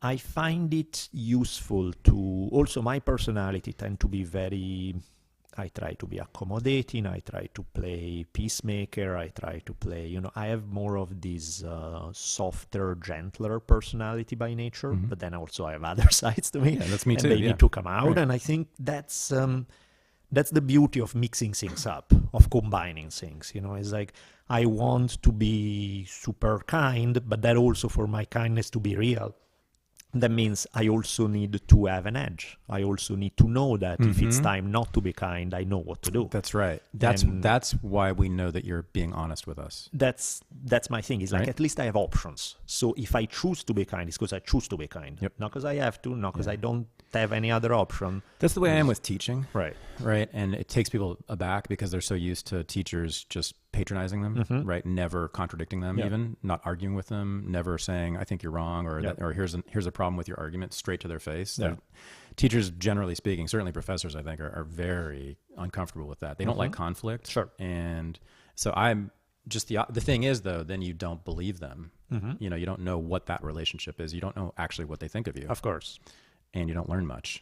I find it useful to, also my personality tend to be very, I try to be accommodating, I try to play peacemaker, I try to play, I have more of this softer, gentler personality by nature, but then also I have other sides to me. Yeah, that's me too. And they need to come out, Right. and I think that's the beauty of mixing things up, of combining things. It's like I want to be super kind, but that also for my kindness to be real. That means I also need to have an edge. I also need to know that if it's time not to be kind, I know what to do. That's right. That's why we know that you're being honest with us. That's my thing. It's like, at least I have options. So if I choose to be kind, it's because I choose to be kind. Yep. Not because I have to, not because I don't have any other option. That's the way I am with teaching. Right. Right. And it takes people aback because they're so used to teachers just patronizing them, right? Never contradicting them, even not arguing with them, never saying, I think you're wrong, or or here's a problem with your argument, straight to their face. Yeah. Teachers, generally speaking, certainly professors, I think, are very uncomfortable with that. They don't like conflict. Sure. And so I'm just the thing is, though, then you don't believe them. You don't know what that relationship is. You don't know actually what they think of you. Of course. And you don't learn much,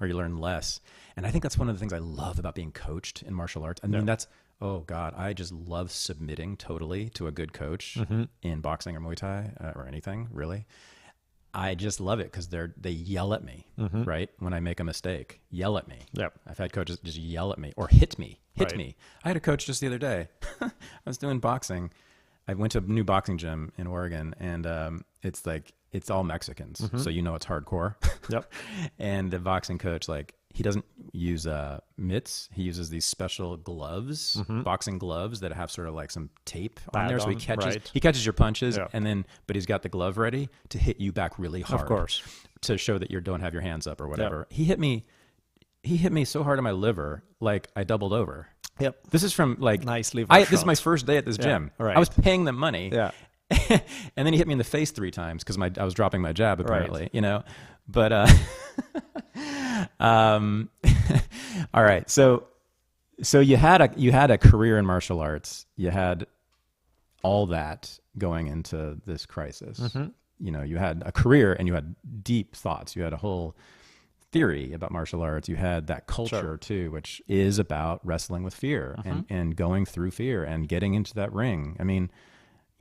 or you learn less. And I think that's one of the things I love about being coached in martial arts. I mean, that's, oh God, I just love submitting totally to a good coach in boxing or Muay Thai or anything, really. I just love it because they yell at me, right? When I make a mistake, yell at me. Yep. I've had coaches just yell at me or hit me. I had a coach just the other day. I was doing boxing. I went to a new boxing gym in Oregon, and it's all Mexicans, so it's hardcore. Yep. And the boxing coach, he doesn't use mitts. He uses these special gloves, boxing gloves that have sort of like some tape on there, so he catches your punches, but he's got the glove ready to hit you back really hard, of course, to show that you don't have your hands up or whatever. He hit me so hard on my liver, like I doubled over. Yep. This is from nice liver this is my first day at this gym. Right. I was paying them money. Yeah. And then he hit me in the face 3 times because I was dropping my jab, apparently, but all right. So you had a career in martial arts. You had all that going into this crisis. You had a career and you had deep thoughts. You had a whole theory about martial arts. You had that culture too, which is about wrestling with fear and going through fear and getting into that ring. I mean,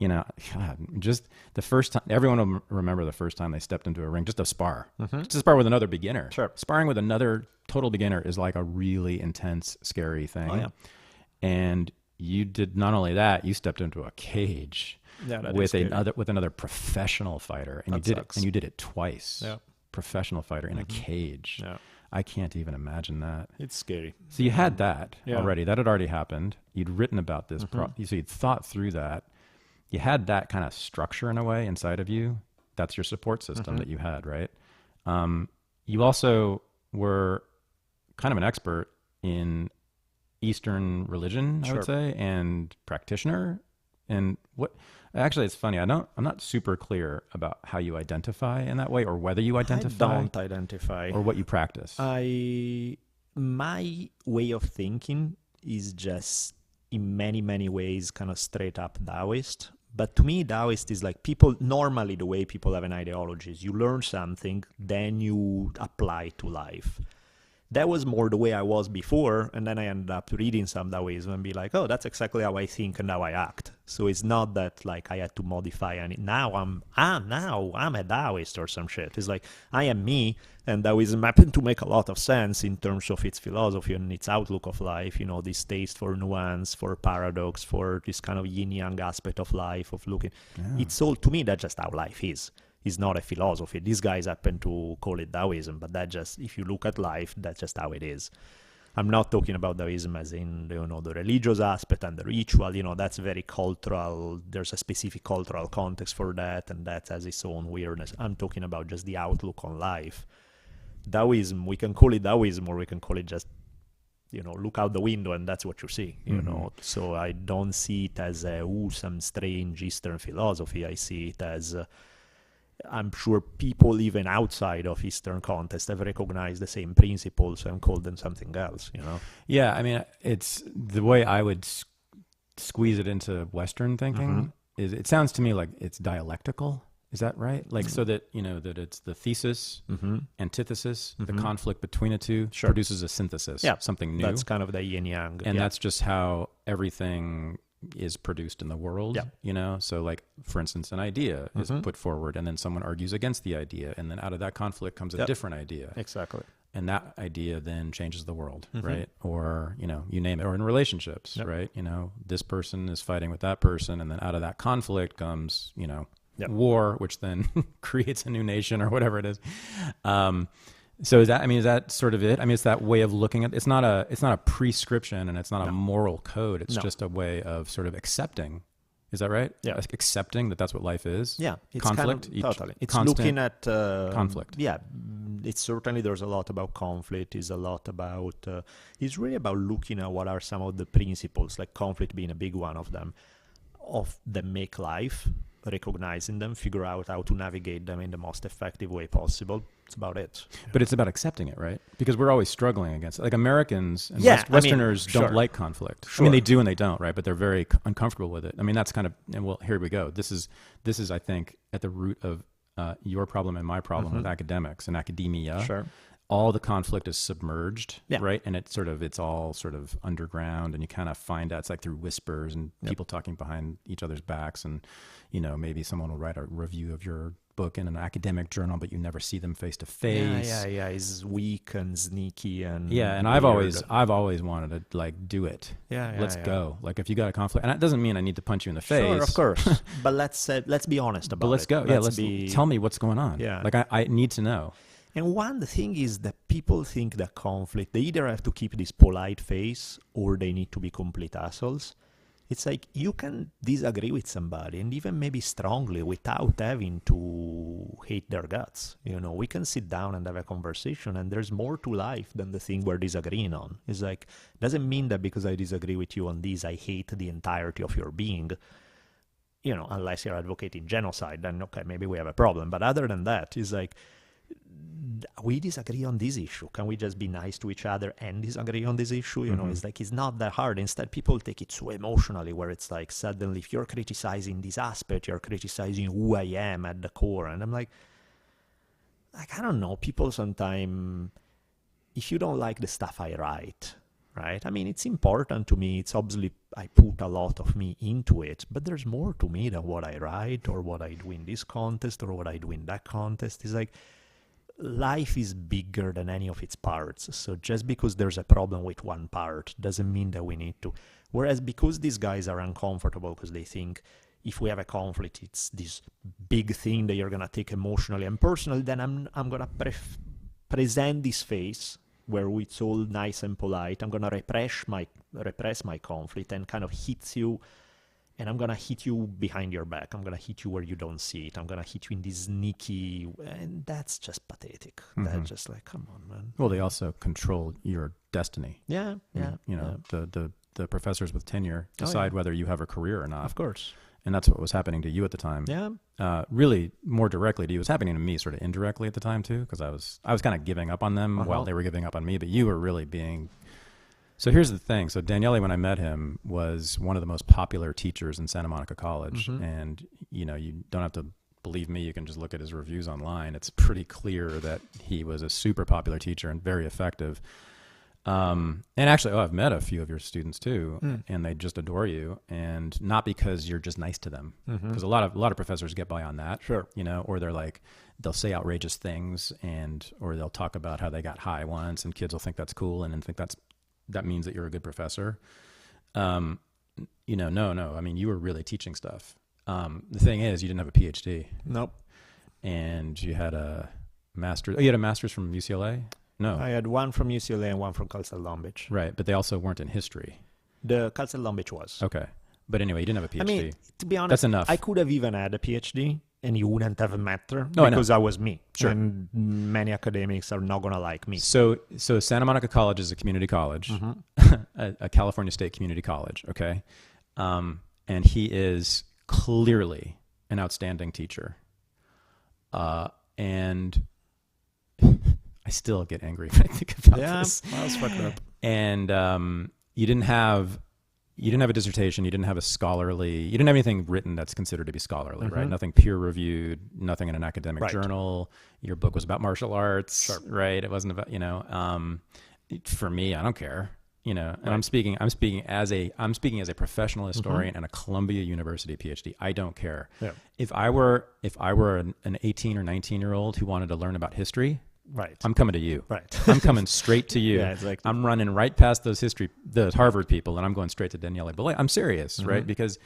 God, just the first time, everyone will remember the first time they stepped into a ring, just to spar, just to spar with another beginner. Sure. Sparring with another total beginner is like a really intense, scary thing. Oh, yeah. And you did not only that, you stepped into a cage with another professional fighter, and you did it twice. Yeah. Professional fighter in a cage. Yeah. I can't even imagine that. It's scary. So you had that already. That had already happened. You'd written about this. So you'd thought through that. You had that kind of structure in a way inside of you. That's your support system that you had, right? You also were kind of an expert in Eastern religion, I would say, and practitioner. And actually, it's funny. I'm not super clear about how you identify in that way, or whether you identify. I don't identify. Or what you practice. My way of thinking is just, in many, many ways, kind of straight up Taoist. But to me, Taoist is like normally the way people have an ideology is you learn something, then you apply to life. That was more the way I was before, and then I ended up reading some Taoism and be like, oh, that's exactly how I think and how I act. So it's not that like I had to modify any. Now I'm a Taoist or some shit. It's like I am me, and Taoism happened to make a lot of sense in terms of its philosophy and its outlook of life. This taste for nuance, for paradox, for this kind of yin-yang aspect of life, of looking. Yeah. It's all, to me, that's just how life is. It's not a philosophy. These guys happen to call it Taoism, but that just, if you look at life, that's just how it is. I'm not talking about Taoism as in, the religious aspect and the ritual, that's very cultural. There's a specific cultural context for that, and that has its own weirdness. I'm talking about just the outlook on life. Taoism, we can call it Taoism, or we can call it just, look out the window and that's what you see, So I don't see it as some strange Eastern philosophy. I see it as... I'm sure people even outside of Eastern context have recognized the same principles and called them something else, you know? Yeah, I mean, it's the way I would squeeze it into Western thinking is it sounds to me like it's dialectical. Is that right? Like, so that, you know, that it's the thesis, antithesis, the conflict between the two produces a synthesis, something new. That's kind of the yin yang. And that's just how everything is produced in the world, you know? So like, for instance, an idea is put forward and then someone argues against the idea. And then out of that conflict comes a different idea. Exactly. And that idea then changes the world, right? Or, you know, you name it, or in relationships, right? You know, this person is fighting with that person. And then out of that conflict comes, you know, war, which then creates a new nation or whatever it is. So is that sort of it? I mean, it's that way of looking at, it's not a prescription and it's not a moral code. It's just a way of sort of accepting. Is that right? Yeah. Accepting that that's what life is. Yeah. It's conflict. Kind of, totally. It's constant looking at conflict. Yeah. It's certainly, there's a lot about conflict. It's a lot about, it's really about looking at what are some of the principles, like conflict being a big one of them, that make life, recognizing them, figure out how to navigate them in the most effective way possible. It's about it. But it's about accepting it, right? Because we're always struggling against it. Like Americans and Westerners don't like conflict. I mean, they do and they don't, right? But they're very uncomfortable with it. I mean, that's kind of, and well, here we go. This is, I think, at the root of your problem and my problem with academics and academia. Sure. All the conflict is submerged, right? And it's all sort of underground, and you kind of find out, it's like through whispers and people talking behind each other's backs. And, you know, maybe someone will write a review of your book in an academic journal, but you never see them face to face. Yeah. It's weak and sneaky and and I've always wanted to like do it. Let's go. Like if you got a conflict, and that doesn't mean I need to punch you in the face. Sure, of course. But let's be honest about it. But let's go. Tell me what's going on. Yeah. Like I need to know. And one thing is that people think that conflict, they either have to keep this polite face or they need to be complete assholes. It's like you can disagree with somebody, and even maybe strongly, without having to hate their guts. You know, we can sit down and have a conversation, and there's more to life than the thing we're disagreeing on. It's like, doesn't mean that because I disagree with you on this, I hate the entirety of your being. You know, unless you're advocating genocide, then okay, maybe we have a problem. But other than that, it's like, we disagree on this issue. Can we just be nice to each other and disagree on this issue? You know, it's like, it's not that hard. Instead, people take it so emotionally, where it's like, suddenly, if you're criticizing this aspect, you're criticizing who I am at the core. And I'm like, I don't know, people sometimes, if you don't like the stuff I write, right? I mean, it's important to me. It's obviously, I put a lot of me into it, but there's more to me than what I write or what I do in this contest or what I do in that contest. It's like, life is bigger than any of its parts. So just because there's a problem with one part doesn't mean that we need to. Whereas because these guys are uncomfortable because they think if we have a conflict, it's this big thing that you're going to take emotionally and personally, then I'm going to present this face where it's all nice and polite. I'm going to repress my conflict and kind of hit you. And I'm going to hit you behind your back. I'm going to hit you where you don't see it. I'm going to hit you in this sneaky... And that's just pathetic. That's just like, come on, man. Well, they also control your destiny. Yeah. You know, the professors with tenure decide whether you have a career or not. Of course. And that's what was happening to you at the time. Yeah. Really, more directly to you. It was happening to me sort of indirectly at the time, too, because I was kind of giving up on them while they were giving up on me. But you were really being... So here's the thing. So Daniele, when I met him, was one of the most popular teachers in Santa Monica College. And, you know, you don't have to believe me. You can just look at his reviews online. It's pretty clear that he was a super popular teacher and very effective. And actually, I've met a few of your students too, and they just adore you. And not because you're just nice to them, because a lot of professors get by on that. Sure. You know, or they'll say outrageous things, or they'll talk about how they got high once, and kids will think that's cool and then think that means that you're a good professor. You know, no. I mean, you were really teaching stuff. The thing is, you didn't have a PhD. Nope. And you had a master's. Oh, you had a master's from UCLA? No. I had one from UCLA and one from Cal State Long Beach. Right, but they also weren't in history. The Cal State Long Beach was. Okay. But anyway, you didn't have a PhD. I mean, to be honest, that's enough. I could have even had a PhD, and you wouldn't have mattered No, because I was me. Sure. And many academics are not going to like me. So Santa Monica College is a community college, a California State community college, okay? And he is clearly an outstanding teacher. And I still get angry when I think about this. Yeah, I was fucked up. And you didn't have a dissertation, you didn't have you didn't have anything written that's considered to be scholarly, right? Nothing peer reviewed, nothing in an academic journal. Your book was about martial arts, right? It wasn't about, for me, I don't care, and I'm speaking as a professional historian and a Columbia University PhD. I don't care. Yeah. If I were an 18 or 19-year-old who wanted to learn about history, right, I'm coming to you. Right. I'm coming straight to you. Yeah, exactly. I'm running right past the Harvard people, and I'm going straight to Daniele Bolelli. I'm serious, right? Because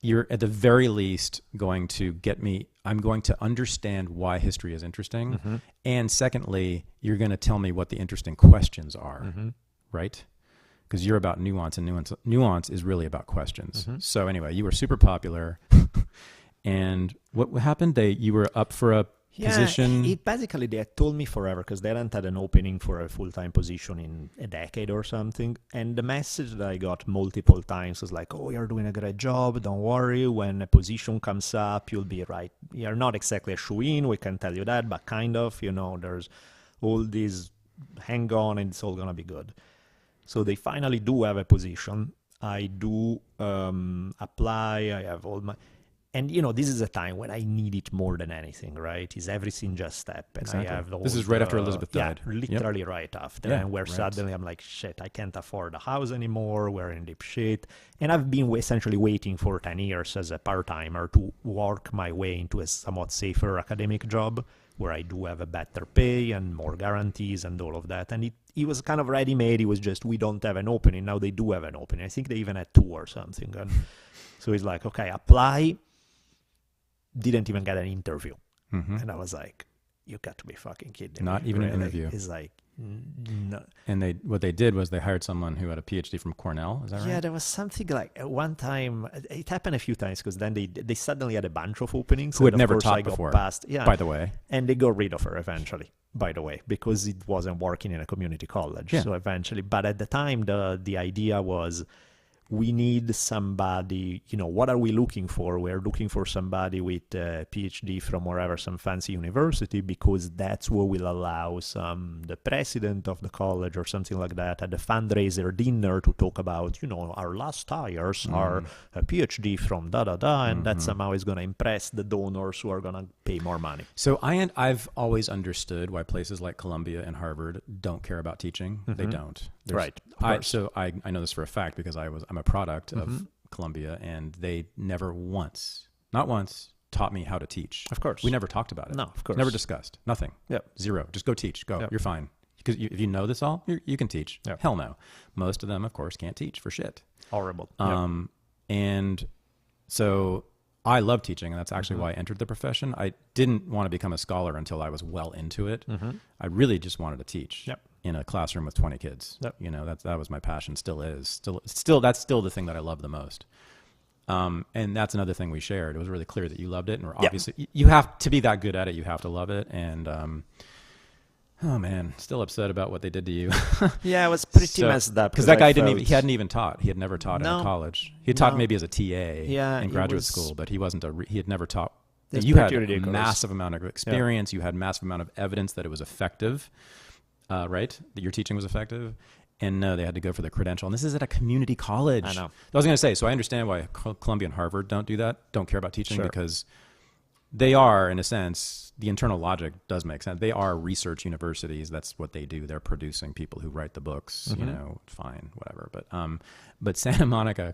you're at the very least going to get me, I'm going to understand why history is interesting. And secondly, you're going to tell me what the interesting questions are, right? Because you're about nuance, and nuance is really about questions. So anyway, you were super popular. And what happened? You were up for a position? Basically, they had told me forever, because they hadn't had an opening for a full-time position in a decade or something. And the message that I got multiple times was like, oh, you're doing a great job. Don't worry. When a position comes up, you'll be right. You're not exactly a shoo-in. We can tell you that, but kind of, there's all these hang on and it's all going to be good. So they finally do have a position. I do apply. I have all my... And, this is a time when I need it more than anything, right? Is everything just step? And exactly. I have this is right after Elizabeth died. Yeah, literally right after. Yeah, and where suddenly I'm like, shit, I can't afford a house anymore. We're in deep shit. And I've been essentially waiting for 10 years as a part-timer to work my way into a somewhat safer academic job where I do have a better pay and more guarantees and all of that. And it was kind of ready-made. It was just, we don't have an opening. Now they do have an opening. I think they even had 2 or something. And so it's like, okay, apply. Didn't even get an interview. And I was like, you got to be fucking kidding me. Not even an interview. It's like, no. And what they did was they hired someone who had a PhD from Cornell. Is that right? Yeah, there was something like at one time, it happened a few times, because then they suddenly had a bunch of openings. Who had never taught before, by the way. And they got rid of her eventually, by the way, because it wasn't working in a community college. Yeah. So eventually, but at the time, the idea was, we need somebody, what are we looking for? We're looking for somebody with a PhD from wherever, some fancy university, because that's what will allow the president of the college or something like that at the fundraiser dinner to talk about, our last hires are a PhD from da-da-da, and that somehow is going to impress the donors who are going to pay more money. So I've always understood why places like Columbia and Harvard don't care about teaching. They don't. Right. I know this for a fact because I'm a product of Columbia, and they never not once taught me how to teach. Of course. We never talked about it. No, of course. Never discussed. Nothing. Yep. Zero. Just go teach. Go. Yep. You're fine. Because if you know this all, you can teach. Yep. Hell no. Most of them, of course, can't teach for shit. Horrible. And so I love teaching, and that's actually why I entered the profession. I didn't want to become a scholar until I was well into it. I really just wanted to teach. Yep. In a classroom with 20 kids. Yep. That was my passion, still is. That's still the thing that I love the most. And that's another thing we shared. It was really clear that you loved it, and obviously you have to be that good at it. You have to love it. And oh man, still upset about what they did to you. Yeah, it was pretty messed up. Because that guy he hadn't even taught. He had never taught in college. He taught maybe as a TA in graduate school, but he wasn't he had never taught. You had a massive amount of experience. You had a massive amount of evidence that it was effective. Right? That your teaching was effective. And no, they had to go for the credential. And this is at a community college. I know. I was going to say, so I understand why Columbia and Harvard don't do that, don't care about teaching, because they are, in a sense, the internal logic does make sense. They are research universities. That's what they do. They're producing people who write the books, fine, whatever. But Santa Monica,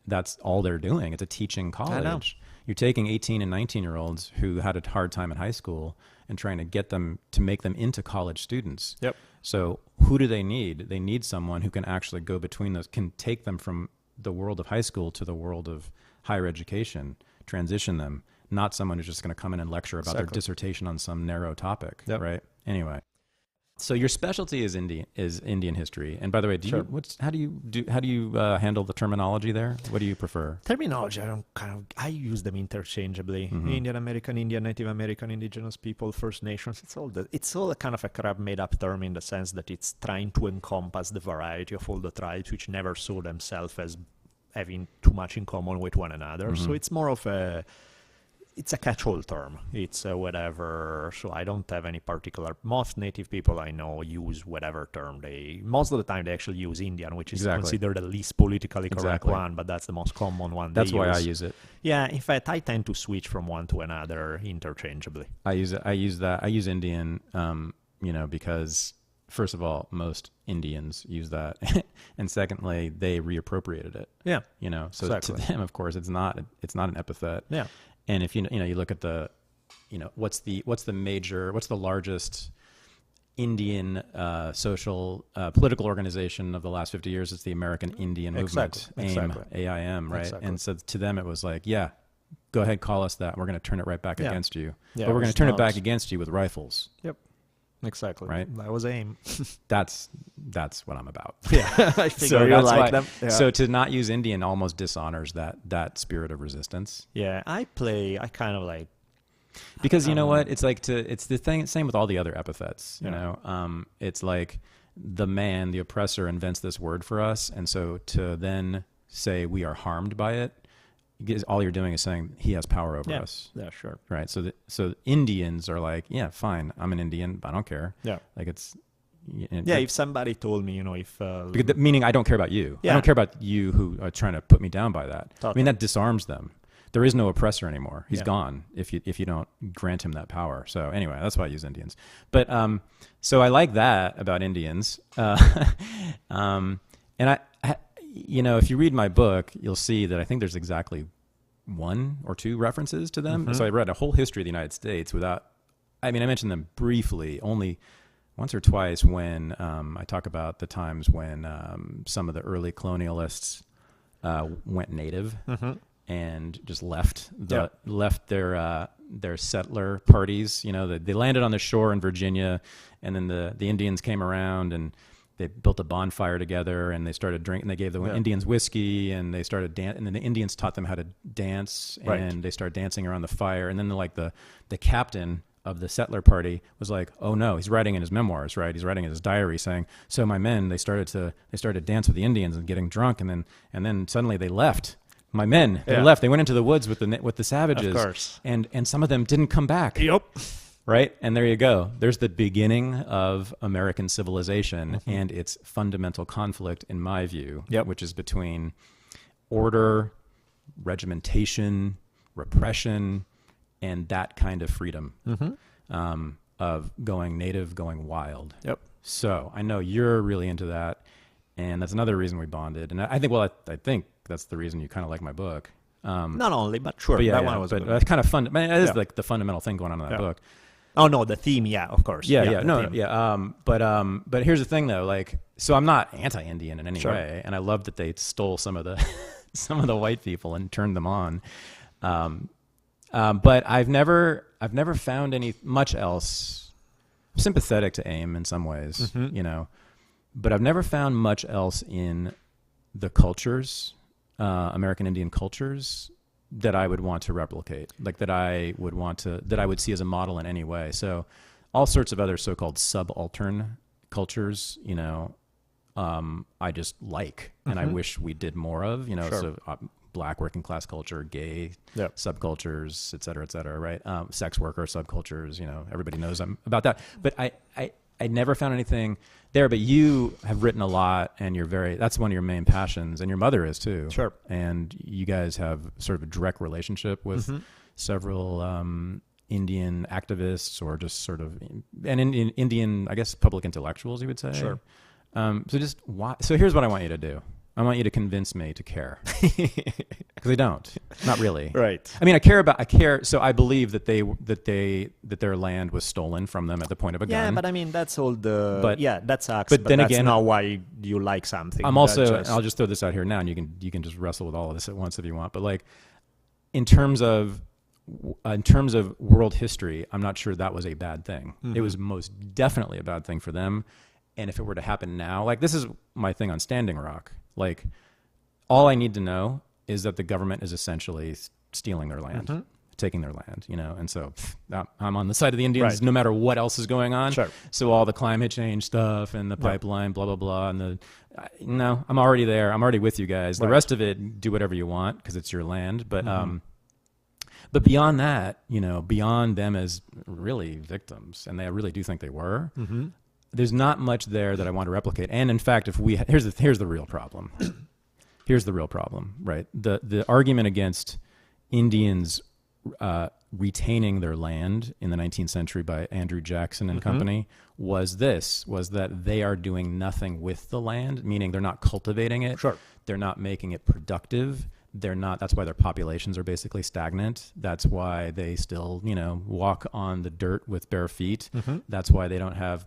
that's all they're doing. It's a teaching college. I know. You're taking 18 and 19-year-olds who had a hard time in high school and trying to get them to make them into college students. Yep. So who do they need? They need someone who can actually go between those, can take them from the world of high school to the world of higher education, transition them, not someone who's just going to come in and lecture about their dissertation on some narrow topic, right? Anyway. So your specialty is Indian history, and by the way, how do you handle the terminology there? What do you prefer? Terminology, I use them interchangeably. Indian American, Indian Native American, Indigenous people, First Nations. It's all a kind of a crap made up term in the sense that it's trying to encompass the variety of all the tribes, which never saw themselves as having too much in common with one another. So it's more of it's a catch-all term. It's whatever. So I don't have any particular. Most native people I know use whatever term they. Most of the time they actually use Indian, which is considered the least politically correct one, but that's the most common one. That's why I use it. Yeah, in fact, I tend to switch from one to another interchangeably. I use Indian, because first of all, most Indians use that, and secondly, they reappropriated it. Yeah, so exactly. To them, of course, it's not an epithet. Yeah. And if you look at the, what's the largest Indian social political organization of the last 50 years? It's the American Indian Movement, AIM, right? Exactly. And so to them it was like, yeah, go ahead, call us that. We're going to turn it right back against you. Yeah, but we're going to turn it back against you with rifles. Yep. Exactly. Right. That was AIM. That's what I'm about. Yeah. I figure you like them. Yeah. So to not use Indian almost dishonors that spirit of resistance. Yeah. I kind of like, because you know what? It's like it's the thing. Same with all the other epithets. It's like the oppressor invents this word for us, and so to then say we are harmed by it, all you're doing is saying he has power over us. Yeah, sure. Right. So Indians are like, yeah, fine, I'm an Indian, but I don't care. Yeah. Like it's. If somebody told me, meaning I don't care about you. Yeah. I don't care about you who are trying to put me down by that. Totally. I mean, that disarms them. There is no oppressor anymore. He's gone if you don't grant him that power. So anyway, that's why I use Indians. But so I like that about Indians. And I if you read my book, you'll see that I think there's exactly 1 or 2 references to them. Mm-hmm. So I read a whole history of the United States I mentioned them briefly, only once or twice when I talk about the times when some of the early colonialists went native. Mm-hmm. And just left their settler parties. They landed on the shore in Virginia, and then the Indians came around and they built a bonfire together, and they started drinking. They gave the Indians whiskey, and they started dancing. And then the Indians taught them how to dance, and they started dancing around the fire. And then the captain of the settler party was like, oh no, he's writing in his memoirs, right? He's writing in his diary saying, so my men, they started to dance with the Indians and getting drunk, and then suddenly they left. My men, they left. They went into the woods with the savages, of course, and some of them didn't come back. Yep. Right, and there you go. There's the beginning of American civilization and its fundamental conflict, in my view, which is between order, regimentation, repression, and that kind of freedom of going native, going wild. Yep. So I know you're really into that, and that's another reason we bonded. And I think that's the reason you kind of like my book. Not only, but sure. But that one was good. That's kind of fun. It is like the fundamental thing going on in that book. Oh no, the theme, of course. But here's the thing though, like, so I'm not anti-Indian in any way, and I love that they stole some of the white people and turned them on. But I've never found much else. I'm sympathetic to AIM in some ways, but I've never found much else in the cultures, American Indian cultures, that I would want to replicate, like that I would see as a model in any way. So all sorts of other so-called subaltern cultures, I just like, and I wish we did more of, so Black working class culture, gay subcultures, et cetera, right? Sex worker subcultures, everybody knows I'm about that. But I never found anything there, but you have written a lot, and that's one of your main passions, and your mother is too. Sure. And you guys have sort of a direct relationship with several Indian activists, or just sort of, and Indian, I guess, public intellectuals, you would say. Sure. So here's what I want you to do. I want you to convince me to care, because I don't, not really. Right. I mean, I care. So I believe that their land was stolen from them at the point of a gun. Yeah, but I mean, that's all that sucks. But then that's again, not why you like something. I'll just throw this out here now, and you can just wrestle with all of this at once if you want. But like, in terms of world history, I'm not sure that was a bad thing. It was most definitely a bad thing for them. And if it were to happen now, like, this is my thing on Standing Rock. Like, all I need to know is that the government is essentially stealing their land, taking their land, and so I'm on the side of the Indians, no matter what else is going on. Sure. So all the climate change stuff and the pipeline, blah, blah, blah. And I'm already there. I'm already with you guys. The rest of it, do whatever you want, because it's your land. But But beyond that, beyond them as really victims, and I really do think they were, there's not much there that I want to replicate. And in fact, here's the real problem. Here's the real problem, right? The argument against Indians retaining their land in the 19th century by Andrew Jackson and company was that they are doing nothing with the land, meaning they're not cultivating it. Sure. They're not making it productive. That's why their populations are basically stagnant. That's why they still, walk on the dirt with bare feet. That's why they don't have,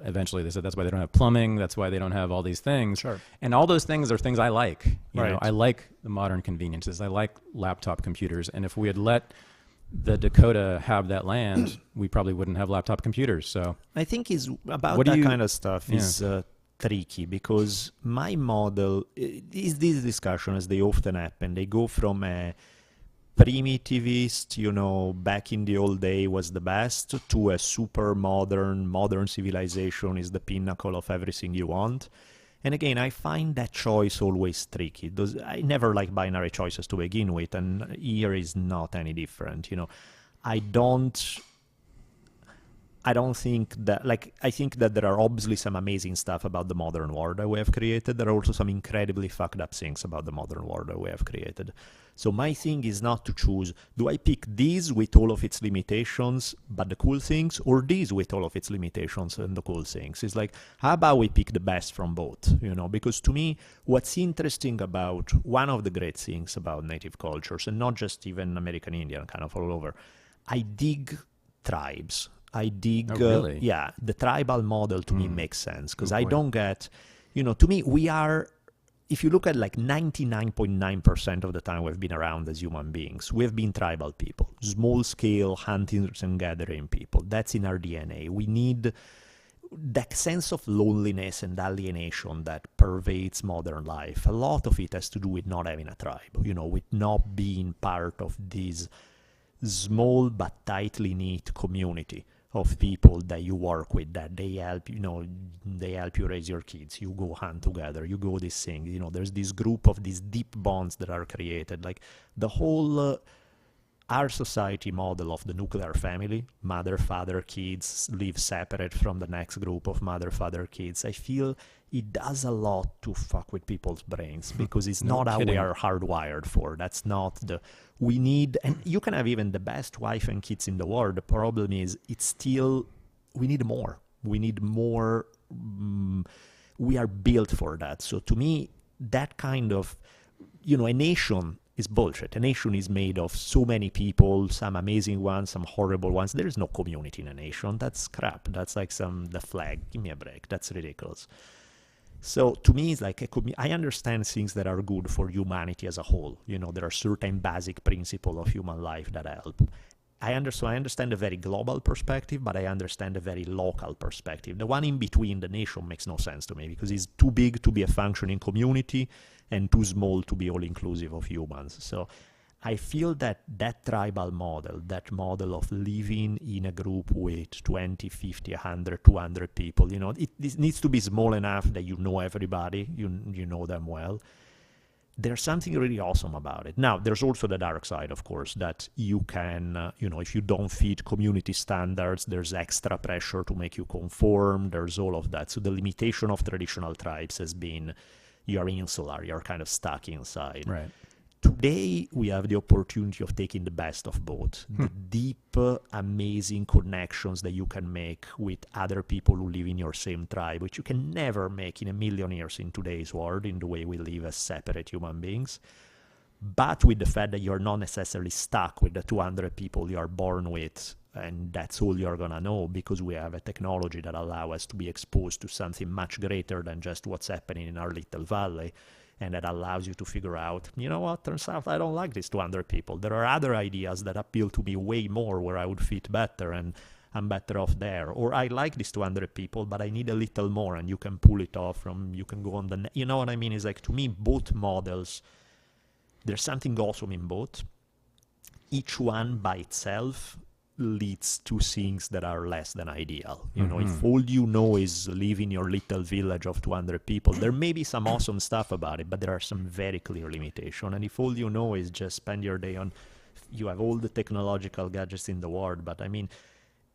eventually they said that's why they don't have plumbing. That's why they don't have all these things. Sure. And all those things are things I like. Right. I like the modern conveniences. I like laptop computers. And if we had let the Dakota have that land, we probably wouldn't have laptop computers. So I think kind of stuff is tricky, because my model is these discussions, they often happen. They go from a primitivist, back in the old day was the best, to a super modern civilization is the pinnacle of everything you want. And again, I find that choice always tricky. I never like binary choices to begin with, and here is not any different. I don't think that, I think that there are obviously some amazing stuff about the modern world that we have created. There are also some incredibly fucked up things about the modern world that we have created. So my thing is not to choose, do I pick these with all of its limitations, but the cool things, or these with all of its limitations and the cool things? It's like, how about we pick the best from both, Because to me, what's interesting about, one of the great things about native cultures, and not just even American Indian, kind of all over, I dig tribes. I dig, the tribal model to me makes sense, because I don't get, to me, we are, if you look at 99.9% of the time we've been around as human beings, we've been tribal people, small scale hunters and gathering people. That's in our DNA. We need that sense of loneliness and alienation that pervades modern life. A lot of it has to do with not having a tribe, with not being part of this small but tightly knit community of people that you work with, that they help you raise your kids, you go hunt together, you go this thing, there's this group of these deep bonds that are created. The whole our society model of the nuclear family, mother, father, kids live separate from the next group of mother, father, kids, I feel it does a lot to fuck with people's brains, because it's not how we are hardwired for. That's not we need, and you can have even the best wife and kids in the world. The problem is we need more. We need more. We are built for that. So to me, that kind of, a nation is bullshit. A nation is made of so many people, some amazing ones, some horrible ones. There is no community in a nation. That's crap. That's like the flag. Give me a break. That's ridiculous. So to me, it's like I understand things that are good for humanity as a whole. There are certain basic principles of human life that help. I understand a very global perspective, but I understand a very local perspective. The one in between, the nation, makes no sense to me, because it's too big to be a functioning community and too small to be all-inclusive of humans. So I feel that tribal model, that model of living in a group with 20, 50, 100, 200 people, it needs to be small enough that you know everybody, you know them well. There's something really awesome about it. Now, there's also the dark side, of course, that you can, if you don't fit community standards, there's extra pressure to make you conform, there's all of that. So the limitation of traditional tribes has been you're insular, you're kind of stuck inside. Right. Today, we have the opportunity of taking the best of both. The deep, amazing connections that you can make with other people who live in your same tribe, which you can never make in a million years in today's world, in the way we live as separate human beings. But with the fact that you're not necessarily stuck with the 200 people you are born with, and that's all you're going to know, because we have a technology that allows us to be exposed to something much greater than just what's happening in our little valley. And that allows you to figure out, turns out I don't like these 200 people. There are other ideas that appeal to me way more, where I would fit better, and I'm better off there. Or I like these 200 people, but I need a little more, and you can pull it off you can go on you know what I mean? It's like, to me, both models, there's something awesome in both. Each one by itself leads to things that are less than ideal. If all you know is live in your little village of 200 people, there may be some awesome stuff about it, but there are some very clear limitations. And if all you know is just spend your day on you have all the technological gadgets in the world, but I mean,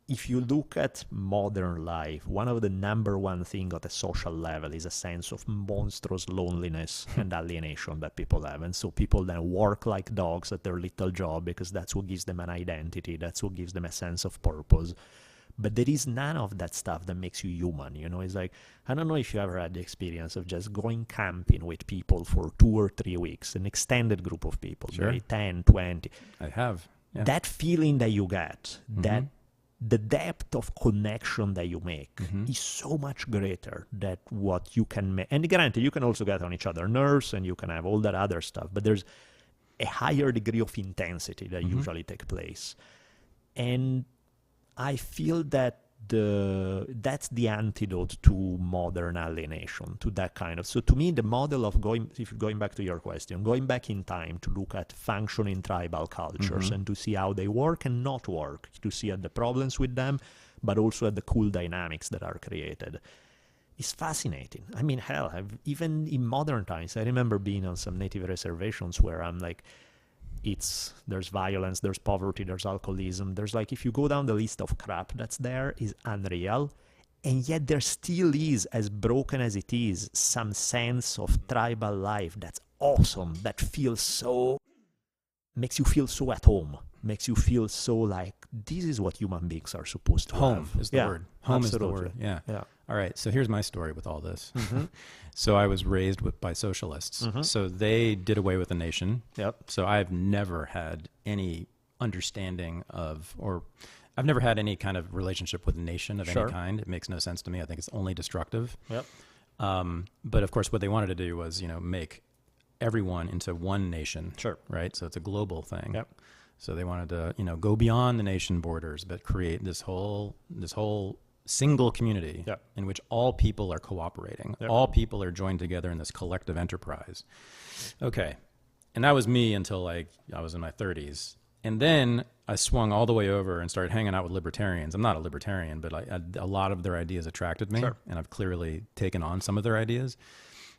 if you look at modern life, one of the number one thing at a social level is a sense of monstrous loneliness and alienation that people have. And so people then work like dogs at their little job because that's what gives them an identity. That's what gives them a sense of purpose. But there is none of that stuff that makes you human. You know, it's like, I don't know if you ever had the experience of just going camping with people for 2 or 3 weeks, an extended group of people, Sure. maybe 10, 20. I have. Yeah. That feeling that you get, that the depth of connection that you make is so much greater than what you can make. And granted, you can also get on each other's nerves and you can have all that other stuff, but there's a higher degree of intensity that usually take place. And I feel that that's the antidote to modern alienation, to that kind of. So to me, the model of going back to your question, going back in time to look at functioning tribal cultures and to see how they work and not work, to see at the problems with them, but also at the cool dynamics that are created, is fascinating. I mean, hell, even in modern times, I remember being on some native reservations where I'm like, there's violence, there's poverty, there's alcoholism, there's like, if you go down the list of crap that's there, is unreal, and yet there still is, as broken as it is, some sense of tribal life that's awesome, that makes you feel so at home, makes you feel so like, this is what human beings are supposed to Home have. is the word. Home absolutely. is the word. Yeah. Yeah. All right. So here's my story with all this. So I was raised by socialists. So they did away with the nation. Yep. So I've never had any understanding of, or I've never had any kind of relationship with a nation of any kind. It makes no sense to me. I think it's only destructive. Yep. But of course, what they wanted to do was, make everyone into one nation. Sure. Right. So it's a global thing. Yep. So they wanted to, go beyond the nation borders, but create this whole single community in which all people are cooperating. Yep. All people are joined together in this collective enterprise. Okay. And that was me until I was in my 30s. And then I swung all the way over and started hanging out with libertarians. I'm not a libertarian, but a lot of their ideas attracted me. Sure. And I've clearly taken on some of their ideas.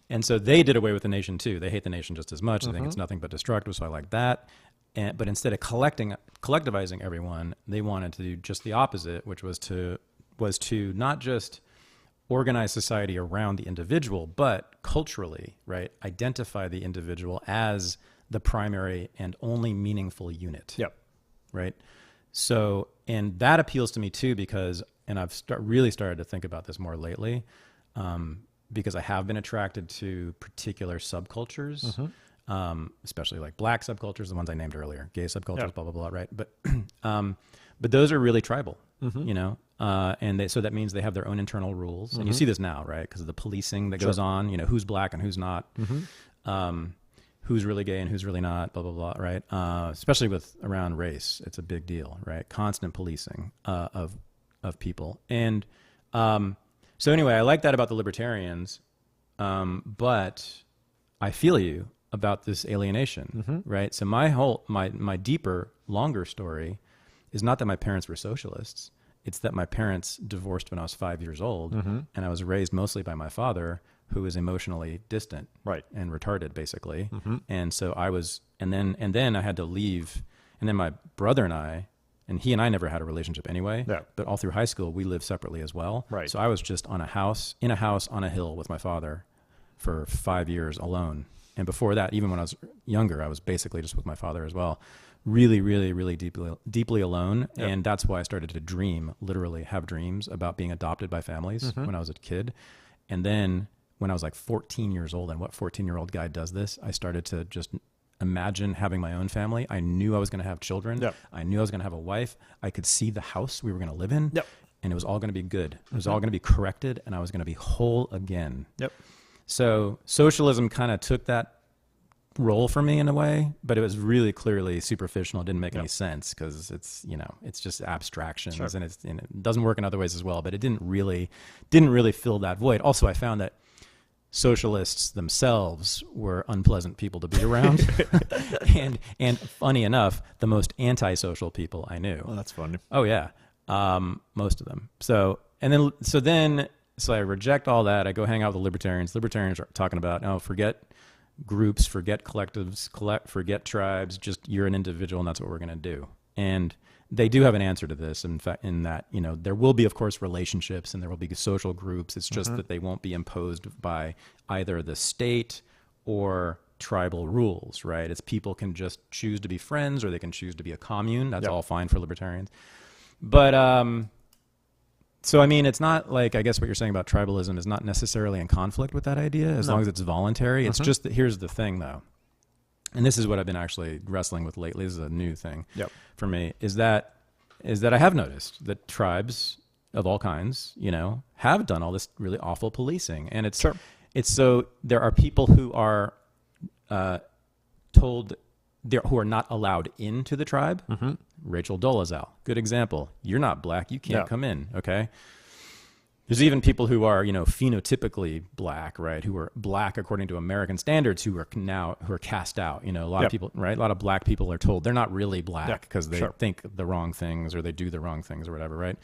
And so they did away with the nation too. They hate the nation just as much. They think it's nothing but destructive. So I like that. But instead of collectivizing everyone, they wanted to do just the opposite, which was to not just organize society around the individual, but culturally, right, identify the individual as the primary and only meaningful unit. Yep. Right. So, and that appeals to me too, because, and I've really started to think about this more lately, because I have been attracted to particular subcultures. Especially like black subcultures, the ones I named earlier, gay subcultures, blah, blah, blah, right? But those are really tribal, and so that means they have their own internal rules. And you see this now, right? Because of the policing that goes on, who's black and who's not, who's really gay and who's really not, blah, blah, blah, right? Especially around race, it's a big deal, right? Constant policing of people. And so anyway, I like that about the libertarians, but I feel you about this alienation, right? So my deeper, longer story is not that my parents were socialists. It's that my parents divorced when I was 5 years old, and I was raised mostly by my father, who was emotionally distant, right, and retarded, basically. And so I was, and then I had to leave, and then my brother and he and I never had a relationship anyway. Yeah. But all through high school, we lived separately as well. Right. So I was just in a house on a hill with my father for 5 years alone. And before that, even when I was younger, I was basically just with my father as well. Really, really, really deeply alone. Yep. And that's why I started to literally have dreams about being adopted by families when I was a kid. And then when I was like 14 years old, and what 14-year-old guy does this, I started to just imagine having my own family. I knew I was going to have children. Yep. I knew I was going to have a wife. I could see the house we were going to live in. Yep. And it was all going to be good. It was all going to be corrected, and I was going to be whole again. Yep. So socialism kind of took that role for me in a way, but it was really clearly superficial. It didn't make any sense because it's just abstractions, and it doesn't work in other ways as well. But it didn't really fill that void. Also, I found that socialists themselves were unpleasant people to be around, and funny enough, the most antisocial people I knew. Well, that's funny. Oh yeah, most of them. So I reject all that. I go hang out with the libertarians. Libertarians are talking about, forget groups, forget collectives, forget tribes. Just you're an individual, and that's what we're going to do. And they do have an answer to this. In fact, in that, you know, there will be, of course, relationships and there will be social groups. It's just that they won't be imposed by either the state or tribal rules, right? It's people can just choose to be friends or they can choose to be a commune. That's all fine for libertarians. But, so, I mean, it's not like, I guess what you're saying about tribalism is not necessarily in conflict with that idea as long as it's voluntary. It's just that here's the thing, though. And this is what I've been actually wrestling with lately. This is a new thing for me, is that I have noticed that tribes of all kinds, you know, have done all this really awful policing. And it's so there are people who are told who are not allowed into the tribe. Rachel Dolezal, good example. You're not black. You can't come in. Okay. There's even people who are, you know, phenotypically black, right? Who are black according to American standards, who are cast out. You know, a lot of people, right? A lot of black people are told they're not really black because they think the wrong things or they do the wrong things or whatever, right?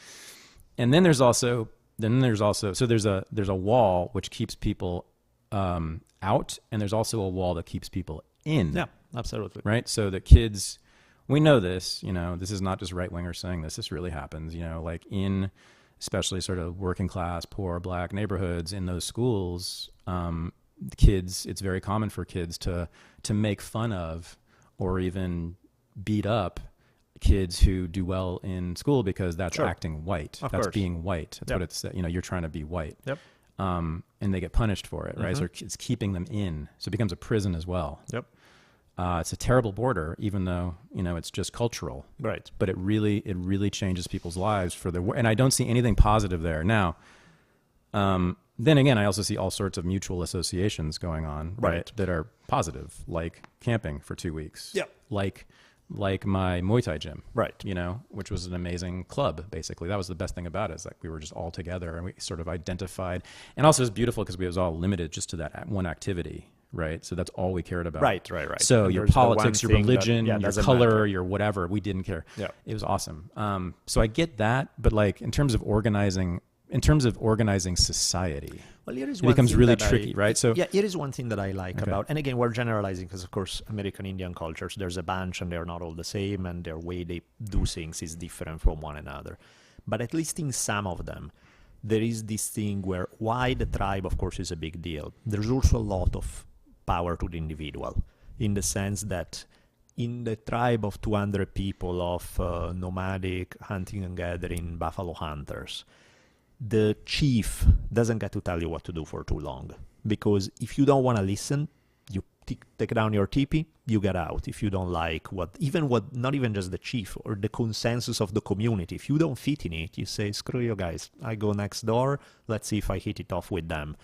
And then there's also so there's a wall which keeps people out, and there's also a wall that keeps people in. Yeah, absolutely. Right? So the kids, we know this, you know, this is not just right-wingers saying this. This really happens, you know, like in especially sort of working class, poor black neighborhoods in those schools, kids, it's very common for kids to make fun of or even beat up kids who do well in school because that's acting white. That's being white. That's what it's, you know, you're trying to be white. And they get punished for it, right? So it's keeping them in. So it becomes a prison as well. It's a terrible border, even though, you know, it's just cultural. Right. But it really changes people's lives for the, and I don't see anything positive there. Now, then again, I also see all sorts of mutual associations going on, right, that are positive, like camping for 2 weeks. Like my Muay Thai gym, right? You know, which was an amazing club. Basically, that was the best thing about it. Is like we were just all together and we sort of identified. And also, it's beautiful because we was all limited just to that one activity, right? So that's all we cared about. Right. So and your politics, your religion, your color, your whatever, we didn't care. It was awesome. So I get that, but like in terms of organizing society, well, it becomes really tricky, right? So yeah, it is one thing that I like about, and again, we're generalizing because of course, American Indian cultures, there's a bunch and they're not all the same and their way they do things is different from one another. But at least in some of them, there is this thing where why the tribe, of course, is a big deal. There's also a lot of power to the individual in the sense that in the tribe of 200 people of nomadic hunting and gathering buffalo hunters, the chief doesn't get to tell you what to do for too long, because if you don't want to listen, you take down your teepee, you get out. If you don't like not even just the chief or the consensus of the community, if you don't fit in it, you say, screw you guys, I go next door, let's see if I hit it off with them.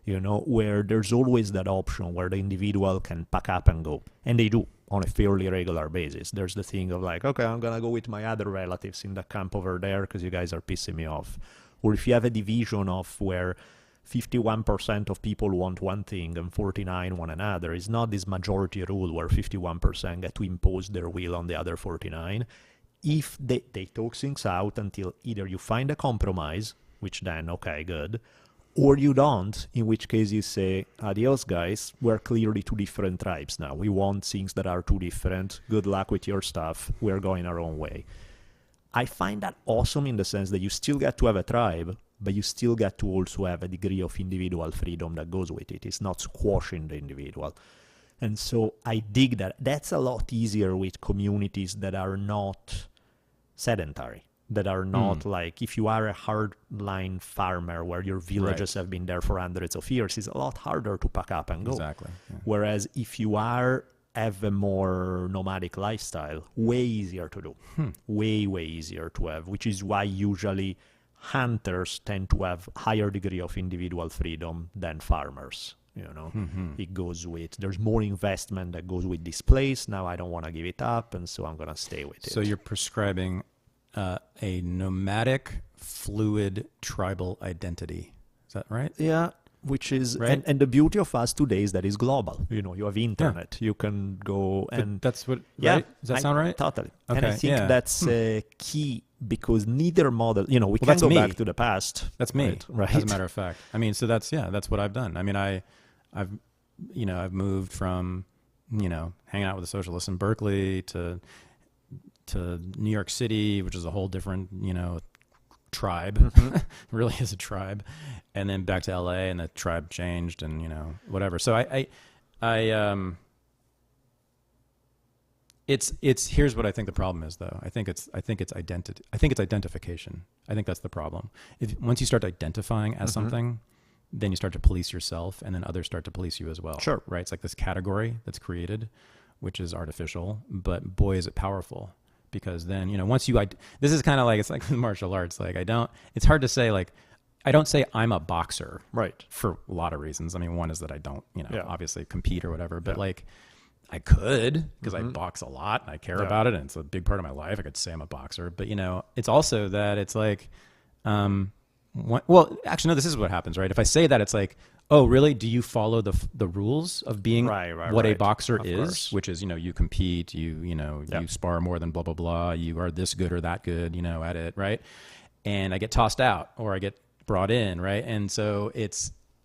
You know, where there's always that option where the individual can pack up and go. And they do on a fairly regular basis. There's the thing of like, okay, I'm going to go with my other relatives in the camp over there because you guys are pissing me off. Or if you have a division of where 51% of people want one thing and 49 want another, it's not this majority rule where 51% get to impose their will on the other 49. If they talk things out until either you find a compromise, which then, okay, good, or you don't, in which case you say, adios, guys, we're clearly two different tribes now. We want things that are too different. Good luck with your stuff. We're going our own way. I find that awesome in the sense that you still get to have a tribe, but you still get to also have a degree of individual freedom that goes with it. It's not squashing the individual. And so I dig that. That's a lot easier with communities that are not sedentary, that are not like, if you are a hardline farmer where your villages have been there for hundreds of years, it's a lot harder to pack up and go. Exactly. Yeah. Whereas if you have a more nomadic lifestyle, way easier to do. Way easier to have, which is why usually hunters tend to have higher degree of individual freedom than farmers. You know, it goes with, there's more investment that goes with this place. Now I don't want to give it up, and so I'm going to stay with it. So you're prescribing a nomadic, fluid, tribal identity. Is that right? Yeah. Which is, right? and the beauty of us today is that it's global. You know, you have internet. You can go and... But that's what, right? Does that sound right? Totally. Okay, and I think that's key because neither model, you know, we can go back to the past. That's me, right? As a matter of fact. I mean, so that's what I've done. I mean, I've I've moved from, hanging out with the socialists in Berkeley to New York City, which is a whole different, tribe. Really is a tribe. And then back to LA, and the tribe changed, and, whatever. So it's here's what I think the problem is, though. I think it's identity. I think it's identification. I think that's the problem. Once you start identifying as something, then you start to police yourself, and then others start to police you as well. Sure. Right? It's like this category that's created, which is artificial, but boy, is it powerful. Because then, once this is kind of like, it's like with martial arts. Like it's hard to say, like, I don't say I'm a boxer. Right. For a lot of reasons. I mean, one is that I don't, obviously compete or whatever, but like I could, because I box a lot and I care about it. And it's a big part of my life. I could say I'm a boxer, but it's also that it's like, well, actually, no, this is what happens, right? If I say that, it's like, oh, really? Do you follow the rules of being what a boxer is? Course. Which is, you compete, you spar more than blah, blah, blah. You are this good or that good, at it, right? And I get tossed out, or I get brought in, right? And so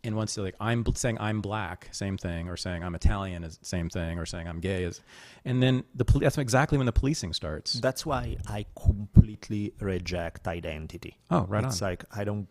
and once you're like, I'm saying I'm black, same thing, or saying I'm Italian is same thing, or saying I'm gay is, and then that's exactly when the policing starts. That's why I completely reject identity. Oh, right on. It's like, to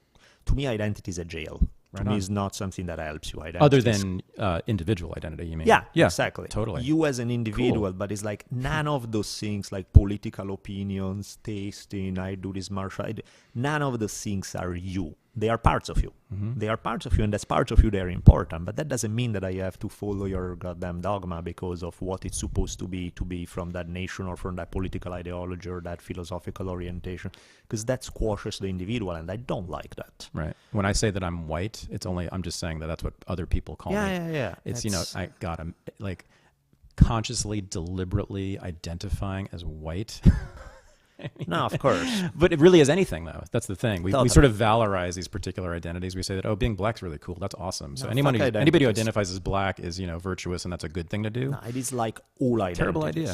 me, identity is a jail. To me, it's not something that helps you. Identity other than individual identity, you mean? Yeah, exactly. Totally. You as an individual, but it's like none of those things, like political opinions, tasting, I do this martial, none of those things are you. They are parts of you. They are parts of you, and as parts of you, they're important. But that doesn't mean that I have to follow your goddamn dogma because of what it's supposed to be from that nation or from that political ideology or that philosophical orientation, because that squashes the individual, and I don't like that. Right. When I say that I'm white, I'm just saying that's what other people call me. Yeah. It's, I'm like consciously, deliberately identifying as white. No, of course. But it really is anything, though. That's the thing. We sort of valorize these particular identities. We say that, oh, being black's really cool. That's awesome. So anybody who identifies as black is, virtuous, and that's a good thing to do. No, it is like all identities. Terrible idea.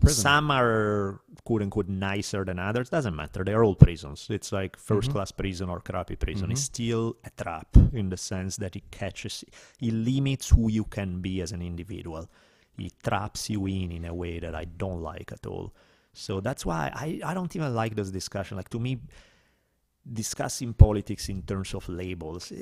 Some are quote unquote nicer than others. Doesn't matter. They are all prisons. It's like first class prison or crappy prison. It's still a trap in the sense that it limits who you can be as an individual. It traps you in a way that I don't like at all. So that's why I don't even like this discussion. Like, to me, discussing politics in terms of labels,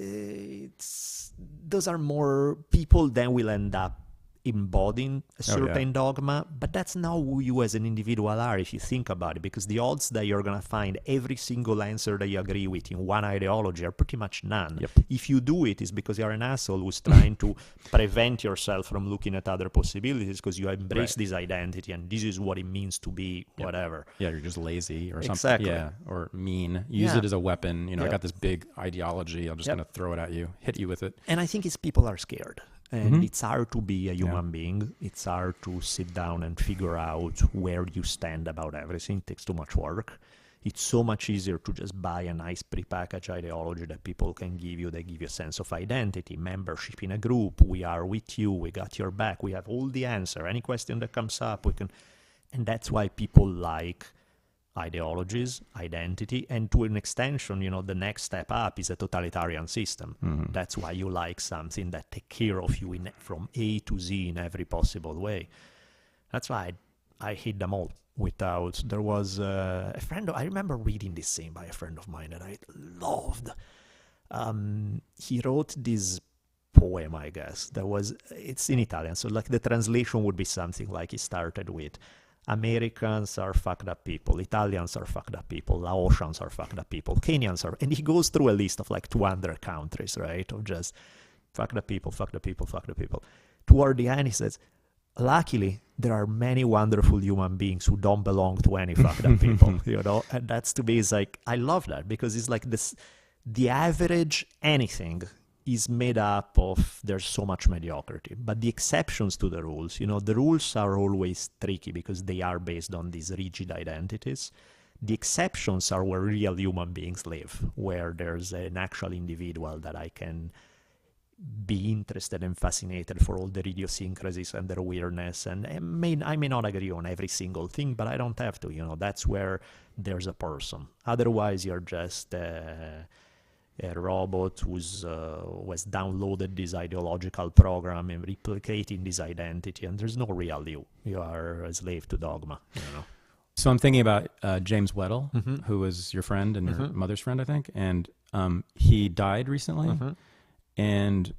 those are more people then will end up embodying a certain dogma, but that's not who you as an individual are if you think about it, because the odds that you're going to find every single answer that you agree with in one ideology are pretty much none. Yep. If you do it, it's because you're an asshole who's trying to prevent yourself from looking at other possibilities because you embrace this identity and this is what it means to be whatever. Yeah, you're just lazy or something. Exactly. Yeah, or mean. Use it as a weapon. I got this big ideology. I'm just going to throw it at you, hit you with it. And I think people are scared. And it's hard to be a human being. It's hard to sit down and figure out where you stand about everything. It takes too much work. It's so much easier to just buy a nice prepackaged ideology that people can give you. They give you a sense of identity, membership in a group. We are with you. We got your back. We have all the answer. Any question that comes up, we can. And that's why people like ideologies, identity, and to an extension, the next step up is a totalitarian system. That's why you like something that takes care of you from A to Z in every possible way. That's why I hate them all. There was a friend, I remember reading this thing by a friend of mine that I loved. He wrote this poem, I guess, it's in Italian, so like the translation would be something like he started with, Americans are fucked up people, Italians are fucked up people, Laotians are fucked up people, Kenyans are, and he goes through a list of like 200 countries, right, of just fucked up people, fucked up people, fucked up people. Toward the end, he says, luckily, there are many wonderful human beings who don't belong to any fucked up people, and that's, to me, is like, I love that, because it's like this, the average anything is made up of, there's so much mediocrity, but the exceptions to the rules, the rules are always tricky because they are based on these rigid identities. The exceptions are where real human beings live, where there's an actual individual that I can be interested and fascinated for all their idiosyncrasies and their weirdness, and I may not agree on every single thing, but I don't have to, that's where there's a person. Otherwise, you're just a robot who's was downloaded this ideological program and replicating this identity, and there's no real you. You are a slave to dogma, you know. So I'm thinking about James Weddell, who was your friend and your mother's friend, I think, and he died recently. And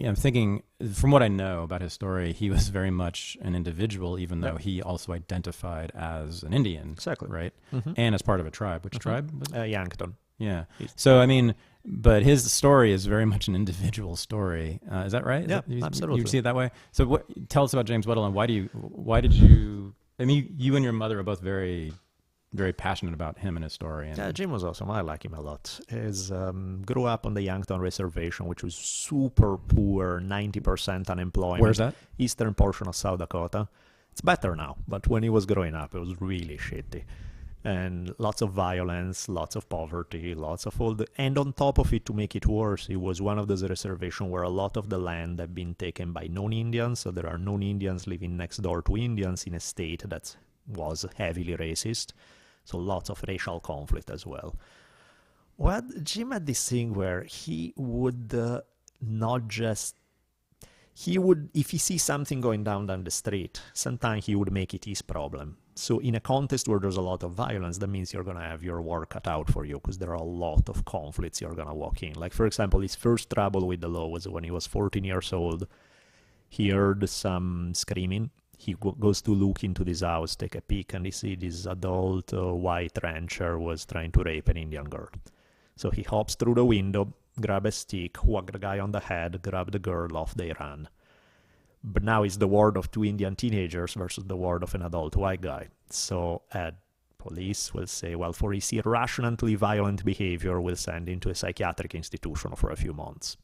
I'm thinking, from what I know about his story, he was very much an individual, even though he also identified as an Indian. Exactly. Right? And as part of a tribe. Which tribe was it? Yankton. Yeah. So, I mean, but his story is very much an individual story. Is that right? Yeah, absolutely. You see it that way? So tell us about James Weddell, and why did you, I mean, you and your mother are both very, very passionate about him and his story. And yeah, Jim was awesome. I like him a lot. He grew up on the Yankton Reservation, which was super poor, 90% unemployment. Where's that? Eastern portion of South Dakota. It's better now, but when he was growing up, it was really shitty. And lots of violence, lots of poverty, lots of all the... And on top of it, to make it worse, it was one of those reservations where a lot of the land had been taken by non-Indians, so there are non-Indians living next door to Indians in a state that was heavily racist. So lots of racial conflict as well. Well, Jim had this thing where he would not just... He would, if he sees something going down the street, sometimes he would make it his problem. So in a contest where there's a lot of violence, that means you're going to have your work cut out for you, because there are a lot of conflicts you're going to walk in. Like, for example, his first trouble with the law was when he was 14 years old. He heard some screaming. He goes to look into this house, take a peek, and he sees this adult white rancher was trying to rape an Indian girl. So he hops through the window, grab a stick, whack the guy on the head, grab the girl, off they run. But now it's the word of two Indian teenagers versus the word of an adult white guy. So police will say, well, for his irrationally violent behavior, we'll send him to a psychiatric institution for a few months.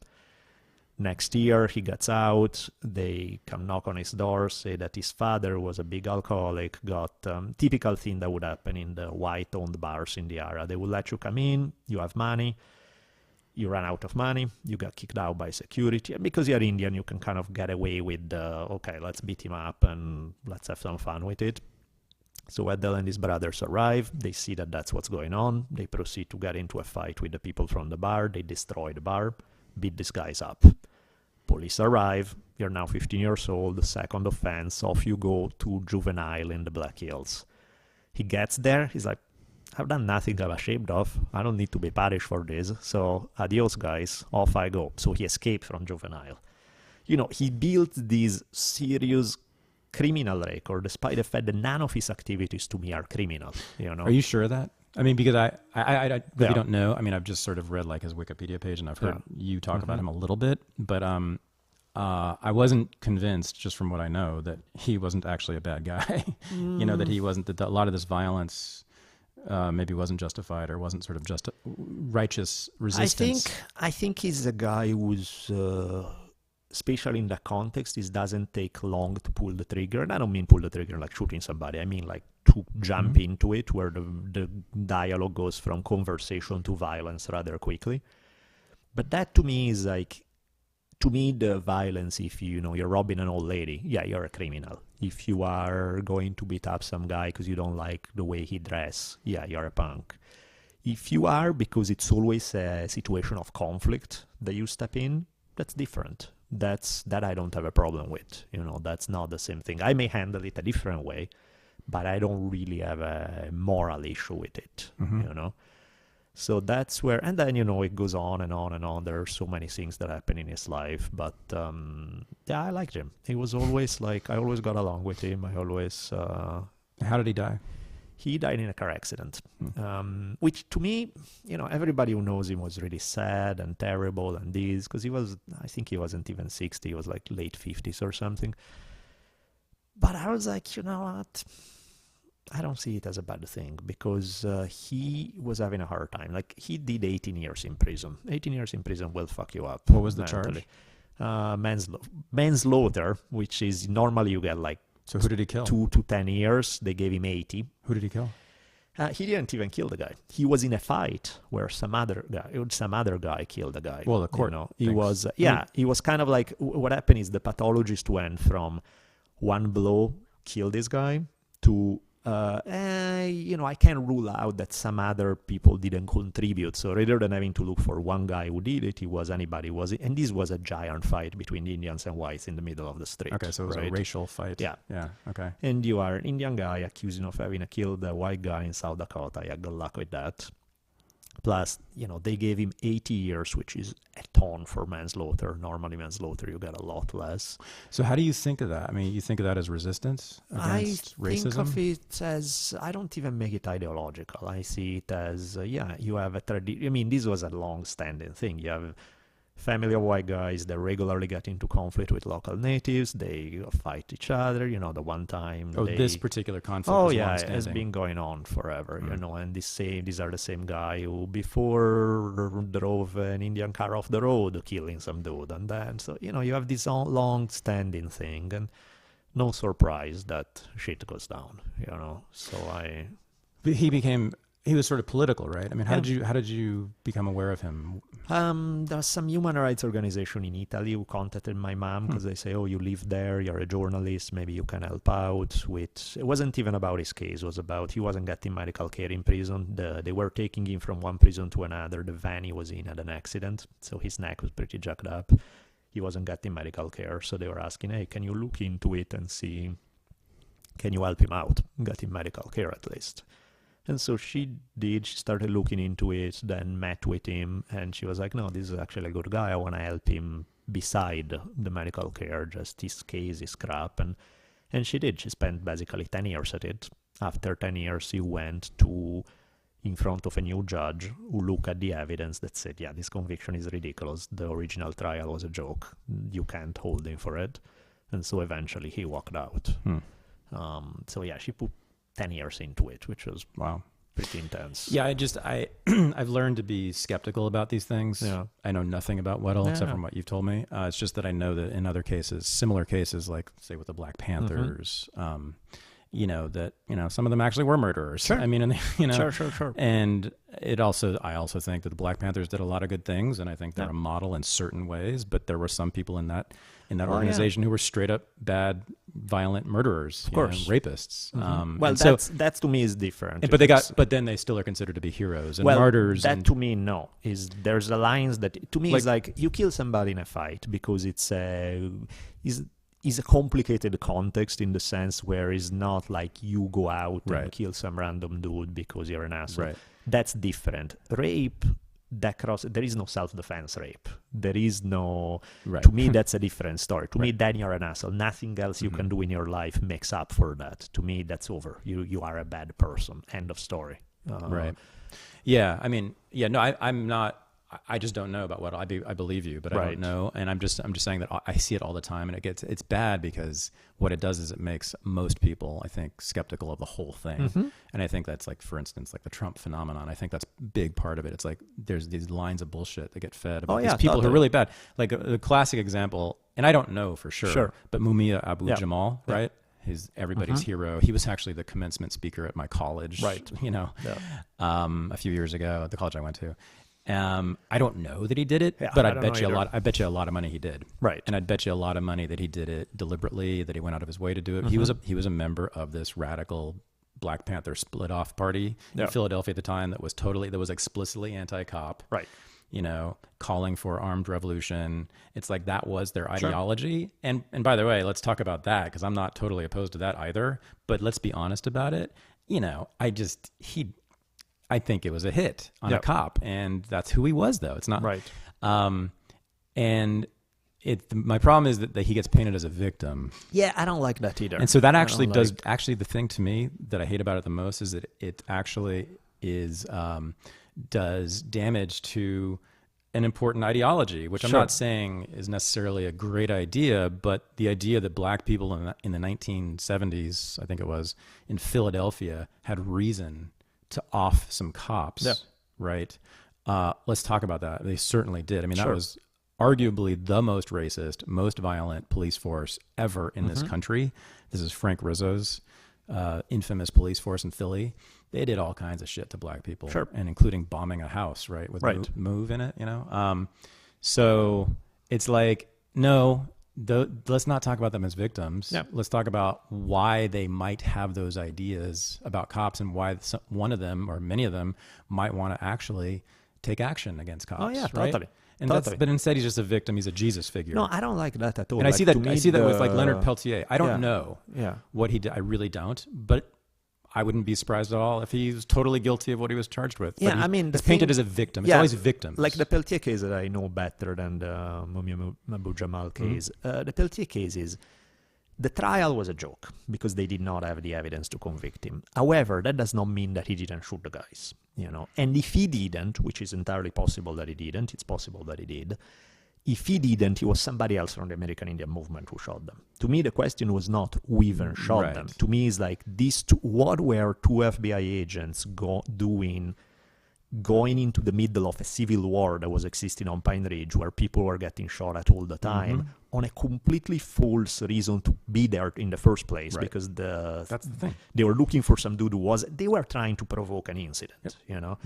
Next year, he gets out. They come knock on his door, say that his father was a big alcoholic, got typical thing that would happen in the white-owned bars in the area. They will let you come in, you have money, you run out of money, you got kicked out by security, and because you're Indian, you can kind of get away with, okay, let's beat him up and let's have some fun with it. So Weddell and his brothers arrive, they see that that's what's going on, they proceed to get into a fight with the people from the bar, they destroy the bar, beat these guys up. Police arrive, you're now 15 years old, second offense, off you go to juvenile in the Black Hills. He gets there, he's like, I've done nothing I'm ashamed of. I don't need to be punished for this. So, adios, guys. Off I go. So he escaped from juvenile. You know, he built this serious criminal record, despite the fact that none of his activities to me are criminal. You know? Are you sure of that? I mean, because I really don't know. I mean, I've just sort of read like his Wikipedia page, and I've heard you talk about him a little bit, but I wasn't convinced, just from what I know, that he wasn't actually a bad guy. You know, that he wasn't, that a lot of this violence maybe wasn't justified or wasn't sort of just righteous resistance. I think he's a guy who's, especially in that context, it doesn't take long to pull the trigger. And I don't mean pull the trigger like shooting somebody. I mean like to jump into it, where the dialogue goes from conversation to violence rather quickly. But that to me is like, to me, the violence, if you're robbing an old lady, yeah, you're a criminal. If you are going to beat up some guy because you don't like the way he dress, yeah, you're a punk. If you are, because it's always a situation of conflict that you step in, that's different. That I don't have a problem with. That's not the same thing. I may handle it a different way, but I don't really have a moral issue with it, So that's where, and then, it goes on and on and on. There are so many things that happen in his life. But, yeah, I liked him. He was always like, I always got along with him. I always... How did he die? He died in a car accident, which to me, everybody who knows him was really sad and terrible and this, because I think he wasn't even 60. He was like late 50s or something. But I was like, you know what? I don't see it as a bad thing, because he was having a hard time. Like, he did 18 years in prison. 18 years in prison will fuck you up. What was the charge? Manslaughter, which is normally you get like... So who did he kill? 2 to 10 years. They gave him 80. Who did he kill? He didn't even kill the guy. He was in a fight where some other guy killed the guy. Well, the court. He was, he was kind of like, what happened is the pathologist went from one blow, kill this guy, to I can't rule out that some other people didn't contribute. So rather than having to look for one guy who did it, it was anybody and this was a giant fight between Indians and whites in the middle of the street. Okay, so it was a racial fight. Yeah. Yeah, okay. And you are an Indian guy accusing of having killed a white guy in South Dakota. Yeah, good luck with that. Plus, they gave him 80 years, which is a ton for manslaughter. Normally, manslaughter, you get a lot less. So how do you think of that? I mean, you think of that as resistance against racism? I think of it as, I don't even make it ideological. I see it as, you have a tradition. I mean, this was a long-standing thing. You have family of white guys that regularly get into conflict with local natives. They fight each other. The one time. This particular conflict. It has been going on forever. And these are the same guy who before drove an Indian car off the road, killing some dude, and then you have this long-standing thing, and no surprise that shit goes down. So He was sort of political, right? I mean, how did you become aware of him? There's some human rights organization in Italy who contacted my mom because they say, "Oh, you live there, you're a journalist, maybe you can help out with." It wasn't even about his case; it was about he wasn't getting medical care in prison. They were taking him from one prison to another. The van he was in had an accident, so his neck was pretty jacked up. He wasn't getting medical care, so they were asking, "Hey, can you look into it and see? Can you help him out, get him medical care at least?" And so she did. She started looking into it, then met with him, and she was like, "No, this is actually a good guy. I want to help him beside the medical care. Just his case is crap." And she did. She spent basically 10 years at it. After 10 years, he went in front of a new judge who looked at the evidence that said, "Yeah, this conviction is ridiculous. The original trial was a joke. You can't hold him for it." And so eventually he walked out. She put 10 years into it, which was pretty intense. Yeah, I've learned to be skeptical about these things. Yeah. I know nothing about Weddell except from what you've told me. It's just that I know that in other cases, similar cases, like say with the Black Panthers, that some of them actually were murderers. Sure. I mean, Sure. And I also think that the Black Panthers did a lot of good things, and I think they're a model in certain ways. But there were some people in that organization who were straight up bad, violent murderers, of course, rapists. That's to me is different. But then they still are considered to be heroes and martyrs. To me, no. There's a lines that to me is like you kill somebody in a fight because it's a complicated context in the sense where it's not like you go out and kill some random dude because you're an asshole. Right. That's different. Rape. There is no self-defense rape. There is no. Right. To me, that's a different story. To me, then you're an asshole. Nothing else you can do in your life makes up for that. To me, that's over. You are a bad person. End of story. Right. Yeah. I mean, no, I'm not. I just don't know about what I believe you, but I don't know. And I'm just saying that I see it all the time, and it's bad because what it does is it makes most people, I think, skeptical of the whole thing. And I think that's like, for instance, like the Trump phenomenon. I think that's a big part of it. It's like there's these lines of bullshit that get fed about these people who are really bad. Like the classic example, and I don't know for sure. But Mumia Abu-Jamal, right? He's everybody's hero. He was actually the commencement speaker at my college, a few years ago at the college I went to. I don't know that he did it, but I bet you a lot of money he did. Right. And I'd bet you a lot of money that he did it deliberately, that he went out of his way to do it. He was a member of this radical Black Panther split off party in Philadelphia at the time that was explicitly anti-cop. Right. Calling for armed revolution. It's like that was their ideology. And by the way, let's talk about that because I'm not totally opposed to that either, but let's be honest about it. I think it was a hit on a cop, and that's who he was, though. It's not right. And my problem is that he gets painted as a victim. Yeah, I don't like that either. And so that actually does. Actually, the thing to me that I hate about it the most is that it actually does damage to an important ideology, which I'm not saying is necessarily a great idea, but the idea that black people in the 1970s, I think it was, in Philadelphia had reason to off some cops, right? Let's talk about that. They certainly did. I mean, that was arguably the most racist, most violent police force ever in this country. This is Frank Rizzo's infamous police force in Philly. They did all kinds of shit to black people, and including bombing a house, right, with Move in it, So it's like, no, let's not talk about them as victims. Yeah. Let's talk about why they might have those ideas about cops and why one of them or many of them might want to actually take action against cops. Oh yeah, right? totally. And totally. but instead he's just a victim. He's a Jesus figure. No, I don't like that at all. And I Like, see that. to me, I see that with like Leonard Peltier. I don't know Yeah. what he did. I really don't. But I wouldn't be surprised at all if he was totally guilty of what he was charged with. Yeah, But I mean, it's painted as a victim. It's always victims. Like the Peltier case that I know better than the Abu Jamal case. The Peltier case is, the trial was a joke because they did not have the evidence to convict him. However, that does not mean that he didn't shoot the guys, you know. And if he didn't, which is entirely possible that he didn't, it's possible that he did. If he didn't, it was somebody else from the American Indian movement who shot them. To me, the question was not who even shot them. To me, it's like these two, what were two FBI agents doing going into the middle of a civil war that was existing on Pine Ridge where people were getting shot at all the time on a completely false reason to be there in the first place, because that's the thing. They were looking for some dude they were trying to provoke an incident, you know.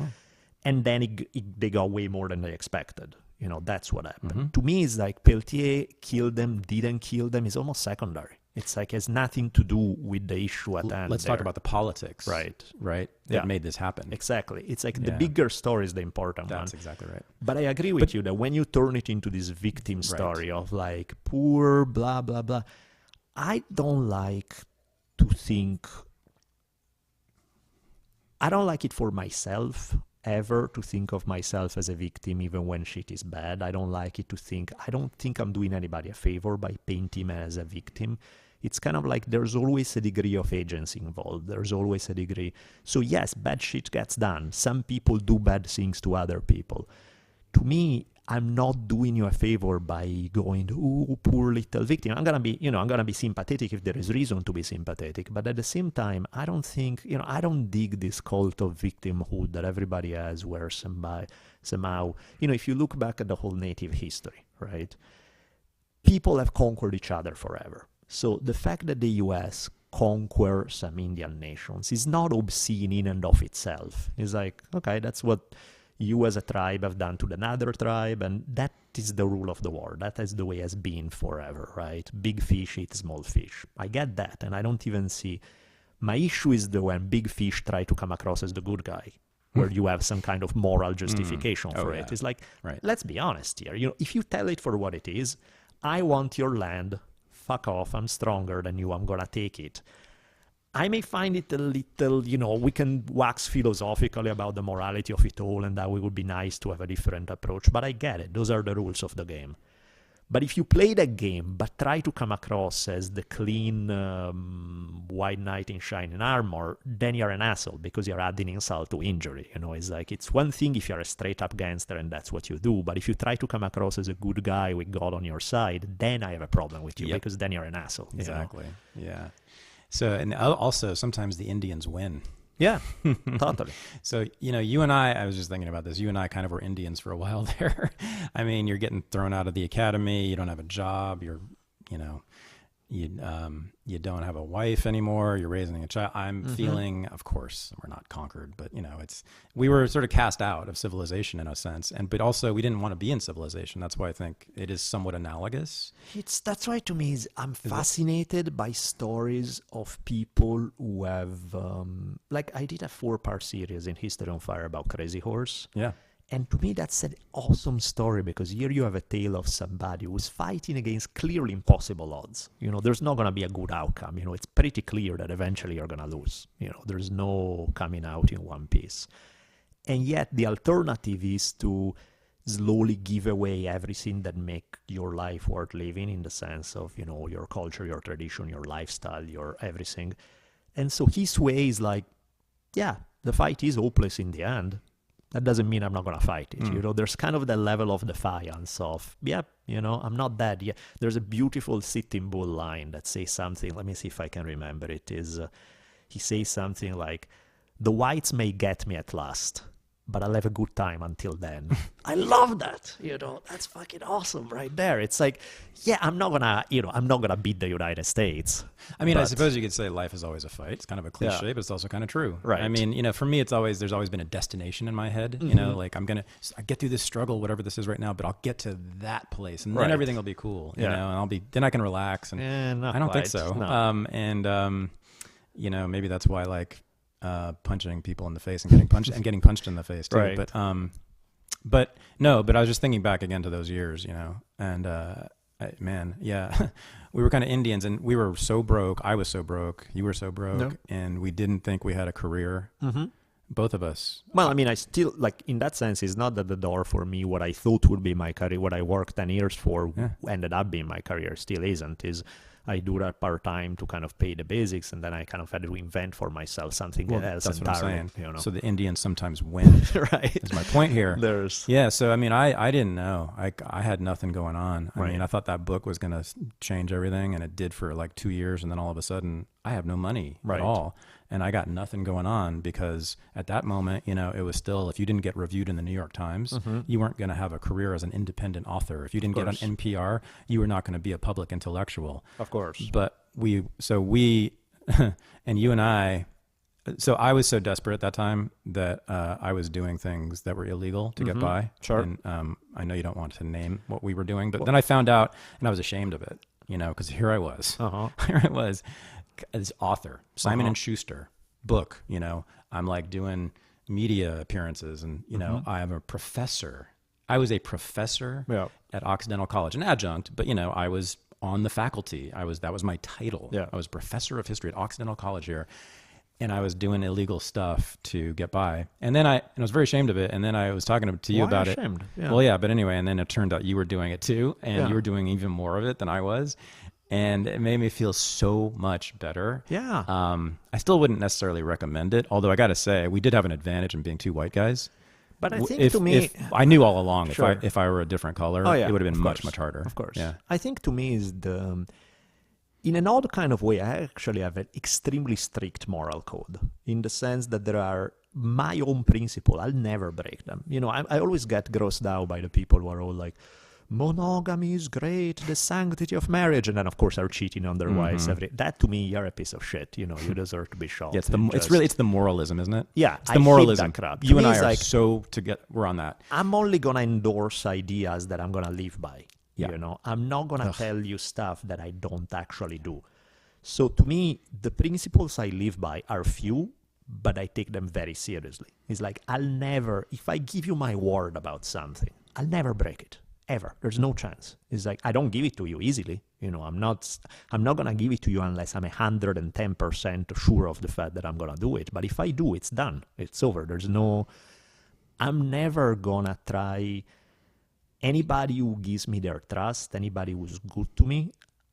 And then they got way more than they expected. You know, that's what happened. To me, it's like Peltier killed them, didn't kill them, is almost secondary. It's like it has nothing to do with the issue at hand. Let's talk about the politics. Right. That made this happen. Exactly. It's like the bigger story is the important one. That's exactly right. But I agree with you that when you turn it into this victim story of like poor blah, blah, blah, I don't like to think, I don't like it for myself ever to think of myself as a victim even when shit is bad. I don't like it to think, I don't think I'm doing anybody a favor by painting him as a victim. It's kind of like there's always a degree of agency involved. There's always a degree. So yes, bad shit gets done. Some people do bad things to other people. To me, I'm not doing you a favor by going, "Ooh, poor little victim." I'm gonna be sympathetic if there is reason to be sympathetic. But at the same time, I don't think, I don't dig this cult of victimhood that everybody has, where somehow, if you look back at the whole Native history, right? People have conquered each other forever. So the fact that the U.S. conquer some Indian nations is not obscene in and of itself. It's like, okay, that's what you as a tribe have done to another tribe, and that is the rule of the war. That is the way it has been forever, right? Big fish eat small fish. I get that, and I don't even see... My issue is when big fish try to come across as the good guy, where you have some kind of moral justification for it. It's like, let's be honest here. If you tell it for what it is, I want your land, fuck off, I'm stronger than you, I'm gonna take it. I may find it a little, we can wax philosophically about the morality of it all and that it would be nice to have a different approach, but I get it. Those are the rules of the game. But if you play that game, but try to come across as the clean white knight in shining armor, then you're an asshole because you're adding insult to injury. It's like, it's one thing if you're a straight up gangster and that's what you do. But if you try to come across as a good guy with God on your side, then I have a problem with you because then you're an asshole. Exactly. Yeah. So, and also sometimes the Indians win. Yeah, totally. So, you and I was just thinking about this. You and I kind of were Indians for a while there. I mean, you're getting thrown out of the academy. You don't have a job. You're, you don't have a wife anymore. You're raising a child. I'm feeling, of course, we're not conquered, but we were sort of cast out of civilization in a sense. But also we didn't want to be in civilization. That's why I think it is somewhat analogous. That's why to me I'm fascinated by stories of people who have, like I did a 4-part series in History on Fire about Crazy Horse. Yeah. And to me, that's an awesome story because here you have a tale of somebody who's fighting against clearly impossible odds. There's not going to be a good outcome. It's pretty clear that eventually you're going to lose. There's no coming out in one piece. And yet the alternative is to slowly give away everything that make your life worth living in the sense of, your culture, your tradition, your lifestyle, your everything. And so his way is like, yeah, the fight is hopeless in the end. That doesn't mean I'm not going to fight it. There's kind of the level of defiance of, I'm not dead yet. There's a beautiful Sitting Bull line that says something, let me see if I can remember it, he says something like, the whites may get me at last, but I'll have a good time until then. I love that. That's fucking awesome right there. It's like, yeah, I'm not gonna beat the United States. I mean, I suppose you could say life is always a fight. It's kind of a cliche, but it's also kind of true. Right. I mean, for me, there's always been a destination in my head, like I get through this struggle, whatever this is right now, but I'll get to that place and then everything will be cool, and then I can relax. And I don't think so. No. Maybe that's why I like punching people in the face and getting punched in the face too. Right. But I was just thinking back again to those years, and we were kind of Indians, and we were so broke. I was so broke. You were so broke, and we didn't think we had a career. Both of us. Well, I mean, I still, like, in that sense, it's not that the door for me, what I thought would be my career, what I worked 10 years for, ended up being my career, still isn't. I do that part-time to kind of pay the basics, and then I kind of had to invent for myself something else that's entirely. What I'm saying. So the Indians sometimes win. Right. Is my point here. So I mean, I didn't know. I had nothing going on. I mean, I thought that book was going to change everything, and it did for like 2 years, and then all of a sudden, I have no money at all. And I got nothing going on because at that moment, it was still, if you didn't get reviewed in the New York Times, you weren't going to have a career as an independent author. If you didn't get on NPR, you were not going to be a public intellectual. Of course. But we, and you and I was so desperate at that time that I was doing things that were illegal to get by. Sure. And I know you don't want to name what we were doing, but then I found out and I was ashamed of it, because here I was. Here I was. As author, Simon and Schuster book, I'm like doing media appearances, and I am a professor. I was a professor at Occidental College, an adjunct, but I was on the faculty. That was my title. I was professor of history at Occidental College here, and I was doing illegal stuff to get by. And then I was very ashamed of it. And then I was talking to you about ashamed? it. Yeah. Well, but anyway, and then it turned out you were doing it too, and you were doing even more of it than I was. And it made me feel so much better. Yeah. I still wouldn't necessarily recommend it, although I got to say, we did have an advantage in being two white guys. But I think if I knew all along, if I were a different color, it would have been much harder. Of course. Yeah. I think to me is in an odd kind of way, I actually have an extremely strict moral code in the sense that there are my own principles. I'll never break them. I always get grossed out by the people who are all like, monogamy is great, the sanctity of marriage, and then of course are cheating on their wives. That to me, you're a piece of shit. You deserve to be shot. Yeah, it's the moralism, isn't it? Yeah, it's the moralism. Hate that crap. You and I are we're on that. I'm only gonna endorse ideas that I'm gonna live by. Yeah. I'm not gonna tell you stuff that I don't actually do. So to me, the principles I live by are few, but I take them very seriously. It's like if I give you my word about something, I'll never break it. Ever. There's no chance. It's like, I don't give it to you easily. I'm not going to give it to you unless I'm 110% sure of the fact that I'm going to do it. But if I do, it's done. It's over. I'm never going to try anybody who gives me their trust, anybody who's good to me,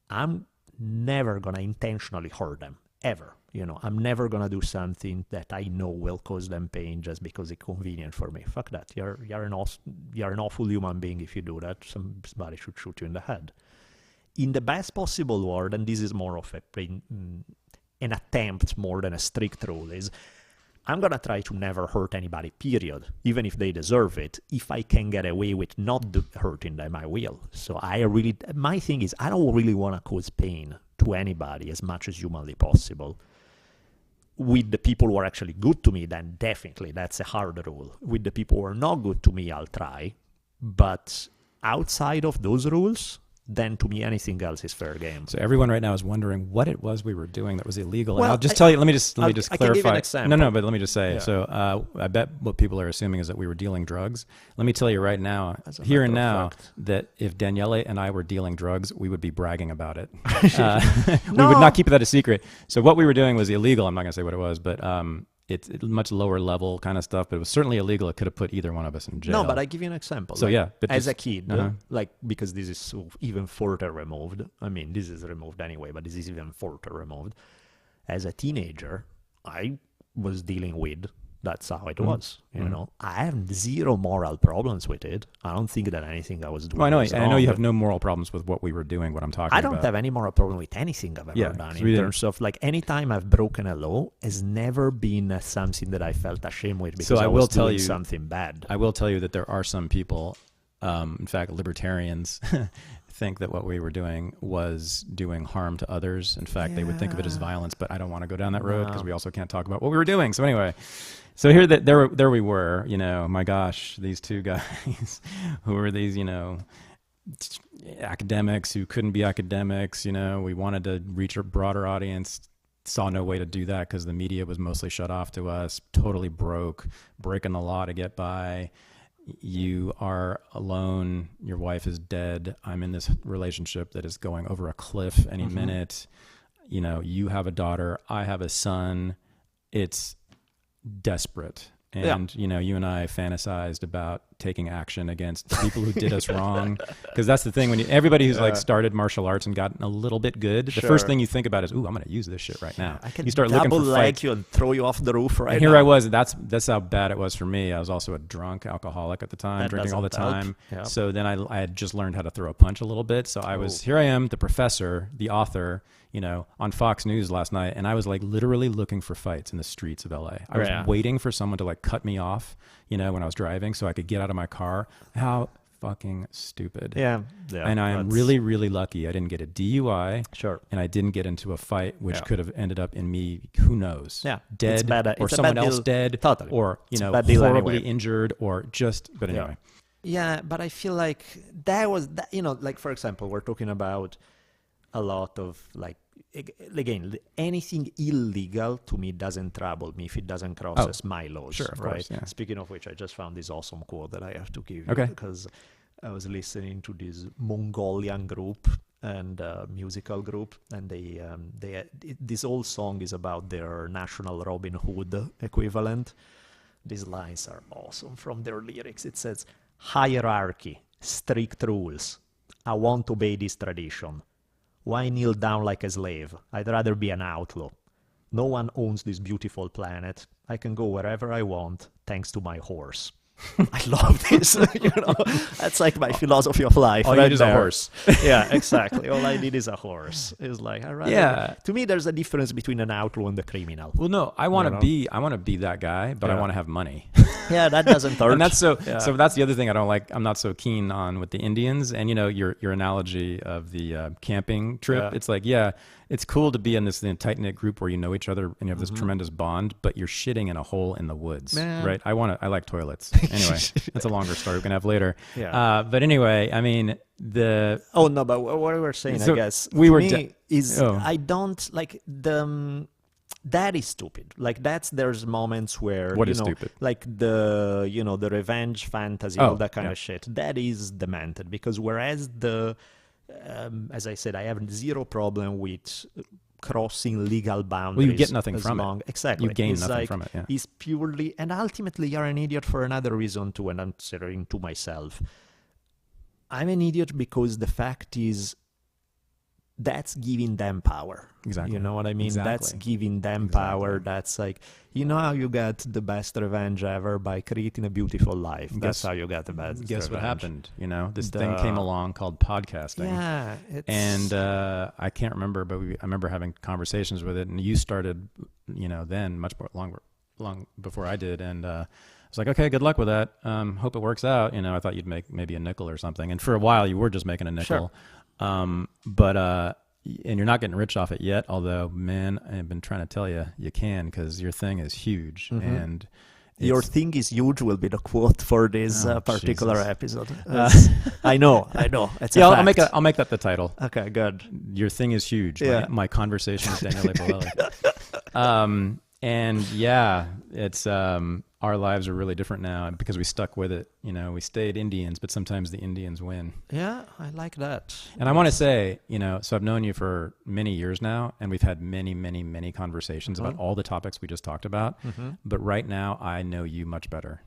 I'm never going to intentionally hurt them, ever. I'm never going to do something that I know will cause them pain just because it's convenient for me. Fuck that. You're an awful human being if you do that. Somebody should shoot you in the head. In the best possible world, and this is more of an attempt more than a strict rule, is I'm going to try to never hurt anybody, period, even if they deserve it. If I can get away with not hurting them, I will. So my thing is, I don't really want to cause pain to anybody as much as humanly possible. With the people who are actually good to me, then definitely that's a hard rule. With the people who are not good to me, I'll try. But outside of those rules, then to me anything else is fair game. So everyone right now is wondering what it was we were doing that was illegal. Well, and I'll just tell you, let me just clarify. I can give you an example. No, but let me just say. Yeah. So I bet what people are assuming is that we were dealing drugs. Let me tell you right now, here and now, that if Daniele and I were dealing drugs, we would be bragging about it. We would not keep that a secret. So what we were doing was illegal. I'm not going to say what it was, but it's much lower level kind of stuff, but it was certainly illegal. It could have put either one of us in jail. No, but I give you an example. So as a kid, because this is even further removed. I mean, this is removed anyway, but this is even further removed. As a teenager, I was dealing with that's how it was. You know, I have zero moral problems with it. I don't think that anything I was doing. Well, was I wrong, know you but have no moral problems with what we were doing. What I'm talking about. I don't have any moral problem with anything I've ever done 'cause in we didn't- terms of like any time I've broken a law has never been something that I felt ashamed with because So I was will tell doing you something bad. I will tell you that there are some people, in fact, libertarians, think that what we were doing was doing harm to others. In fact, they would think of it as violence, but I don't want to go down that road because we also can't talk about what we were doing. So anyway, so there we were, you know, my gosh, these two guys who were these, you know, academics who couldn't be academics, you know, we wanted to reach a broader audience, saw no way to do that because the media was mostly shut off to us, totally broke, breaking the law to get by. You are alone, your wife is dead, I'm in this relationship that is going over a cliff any minute, you know, you have a daughter, I have a son, it's desperate. And, you know, you and I fantasized about taking action against people who did us wrong. Because that's the thing, when everybody who's like started martial arts and gotten a little bit good, the first thing you think about is, ooh, I'm going to use this shit right now. I can you start looking for double-leg fights. you and throw you off the roof right And here now. I was, that's how bad it was for me. I was also a drunk alcoholic at the time, That drinking all the doesn't help. time. Yeah. So then I had just learned how to throw a punch a little bit. So I was, here I am, the professor, the author, you know, on Fox News last night. And I was like literally looking for fights in the streets of LA. I was waiting for someone to like cut me off, you know, when I was driving so I could get out of my car. How fucking stupid. Yeah. And I am really, really lucky. I didn't get a DUI. Sure. And I didn't get into a fight, which could have ended up in me, who knows? Yeah. Dead, It's or a someone bad else deal. dead, Totally. or, you It's a know, bad deal horribly anyway. injured, or just, but anyway. Yeah, but I feel like that was, that, you know, like for example, we're talking about a lot of like, again, anything illegal to me doesn't trouble me if it doesn't cross my laws. Sure, of right? course, yeah. Speaking of which, I just found this awesome quote that I have to give you. Okay. Because I was listening to this Mongolian group and musical group, and this whole song is about their national Robin Hood equivalent. These lines are awesome from their lyrics. It says, hierarchy, strict rules. I won't obey this tradition. Why kneel down like a slave? I'd rather be an outlaw. No one owns this beautiful planet. I can go wherever I want, thanks to my horse. I love this. You know, that's like my philosophy of life. All you need is a horse. Yeah, exactly. All I need is a horse. It's like, I rather. To me, there's a difference between an outlaw and a criminal. Well, no, I want to be that guy, but I want to have money. Yeah, that doesn't hurt. And that's so that's the other thing I don't like. I'm not so keen on with the Indians. And you know, your analogy of the camping trip. It's like, it's cool to be in this tight knit group where you know each other and you have this tremendous bond, but you're shitting in a hole in the woods, right? I like toilets. Anyway, that's a longer story we can have later. Yeah. But anyway, I mean Oh no, but what we were saying, So I guess, we to were me is Oh. I don't like the. That is stupid. Like there's moments where What you is know, stupid? like the revenge fantasy, all that kind of shit. That is demented because whereas as I said, I have zero problem with crossing legal boundaries. Well, you get nothing from it. Exactly. You gain It's nothing like, from it, yeah. It's purely, and ultimately you're an idiot for another reason too, and I'm saying to myself, I'm an idiot because the fact is that's giving them power. Exactly. You know what I mean? Exactly. That's giving them power. That's like, you know how you get the best revenge ever? By creating a beautiful life. That's how you get the best Guess revenge. what happened? You know, this thing came along called podcasting. Yeah. And I can't remember, but I remember having conversations with it. And you started, you know, then much more long before I did. And I was like, okay, good luck with that. Hope it works out. You know, I thought you'd make maybe a nickel or something. And for a while, you were just making a nickel. Sure. And you're not getting rich off it yet. Although, man, I've been trying to tell you, you can, because your thing is huge. Mm-hmm. And your thing is huge will be the quote for this particular Jesus. episode. I know. It's I'll make that the title. Okay, good. Your thing is huge. Yeah. My conversation with Daniele Bolelli. And yeah, it's our lives are really different now because we stuck with it. You know, we stayed Indians, but sometimes the Indians win. Yeah, I like that. And I want to say, you know, so I've known you for many years now, and we've had many, many, many conversations about all the topics we just talked about. Mm-hmm. But right now, I know you much better.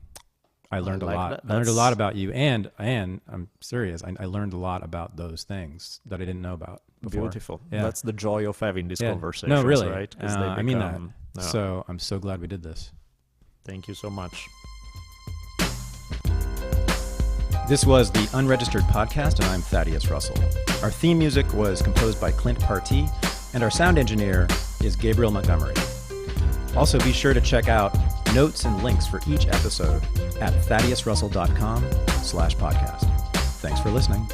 I learned a lot. I learned a lot about you, and I'm serious. I learned a lot about those things that I didn't know about before. Beautiful. Yeah. That's the joy of having this conversation. No, really. Right? I mean that. So I'm so glad we did this. Thank you so much. This was the Unregistered Podcast, and I'm Thaddeus Russell. Our theme music was composed by Clint Partee, and our sound engineer is Gabriel Montgomery. Also, be sure to check out notes and links for each episode at thaddeusrussell.com/podcast. Thanks for listening.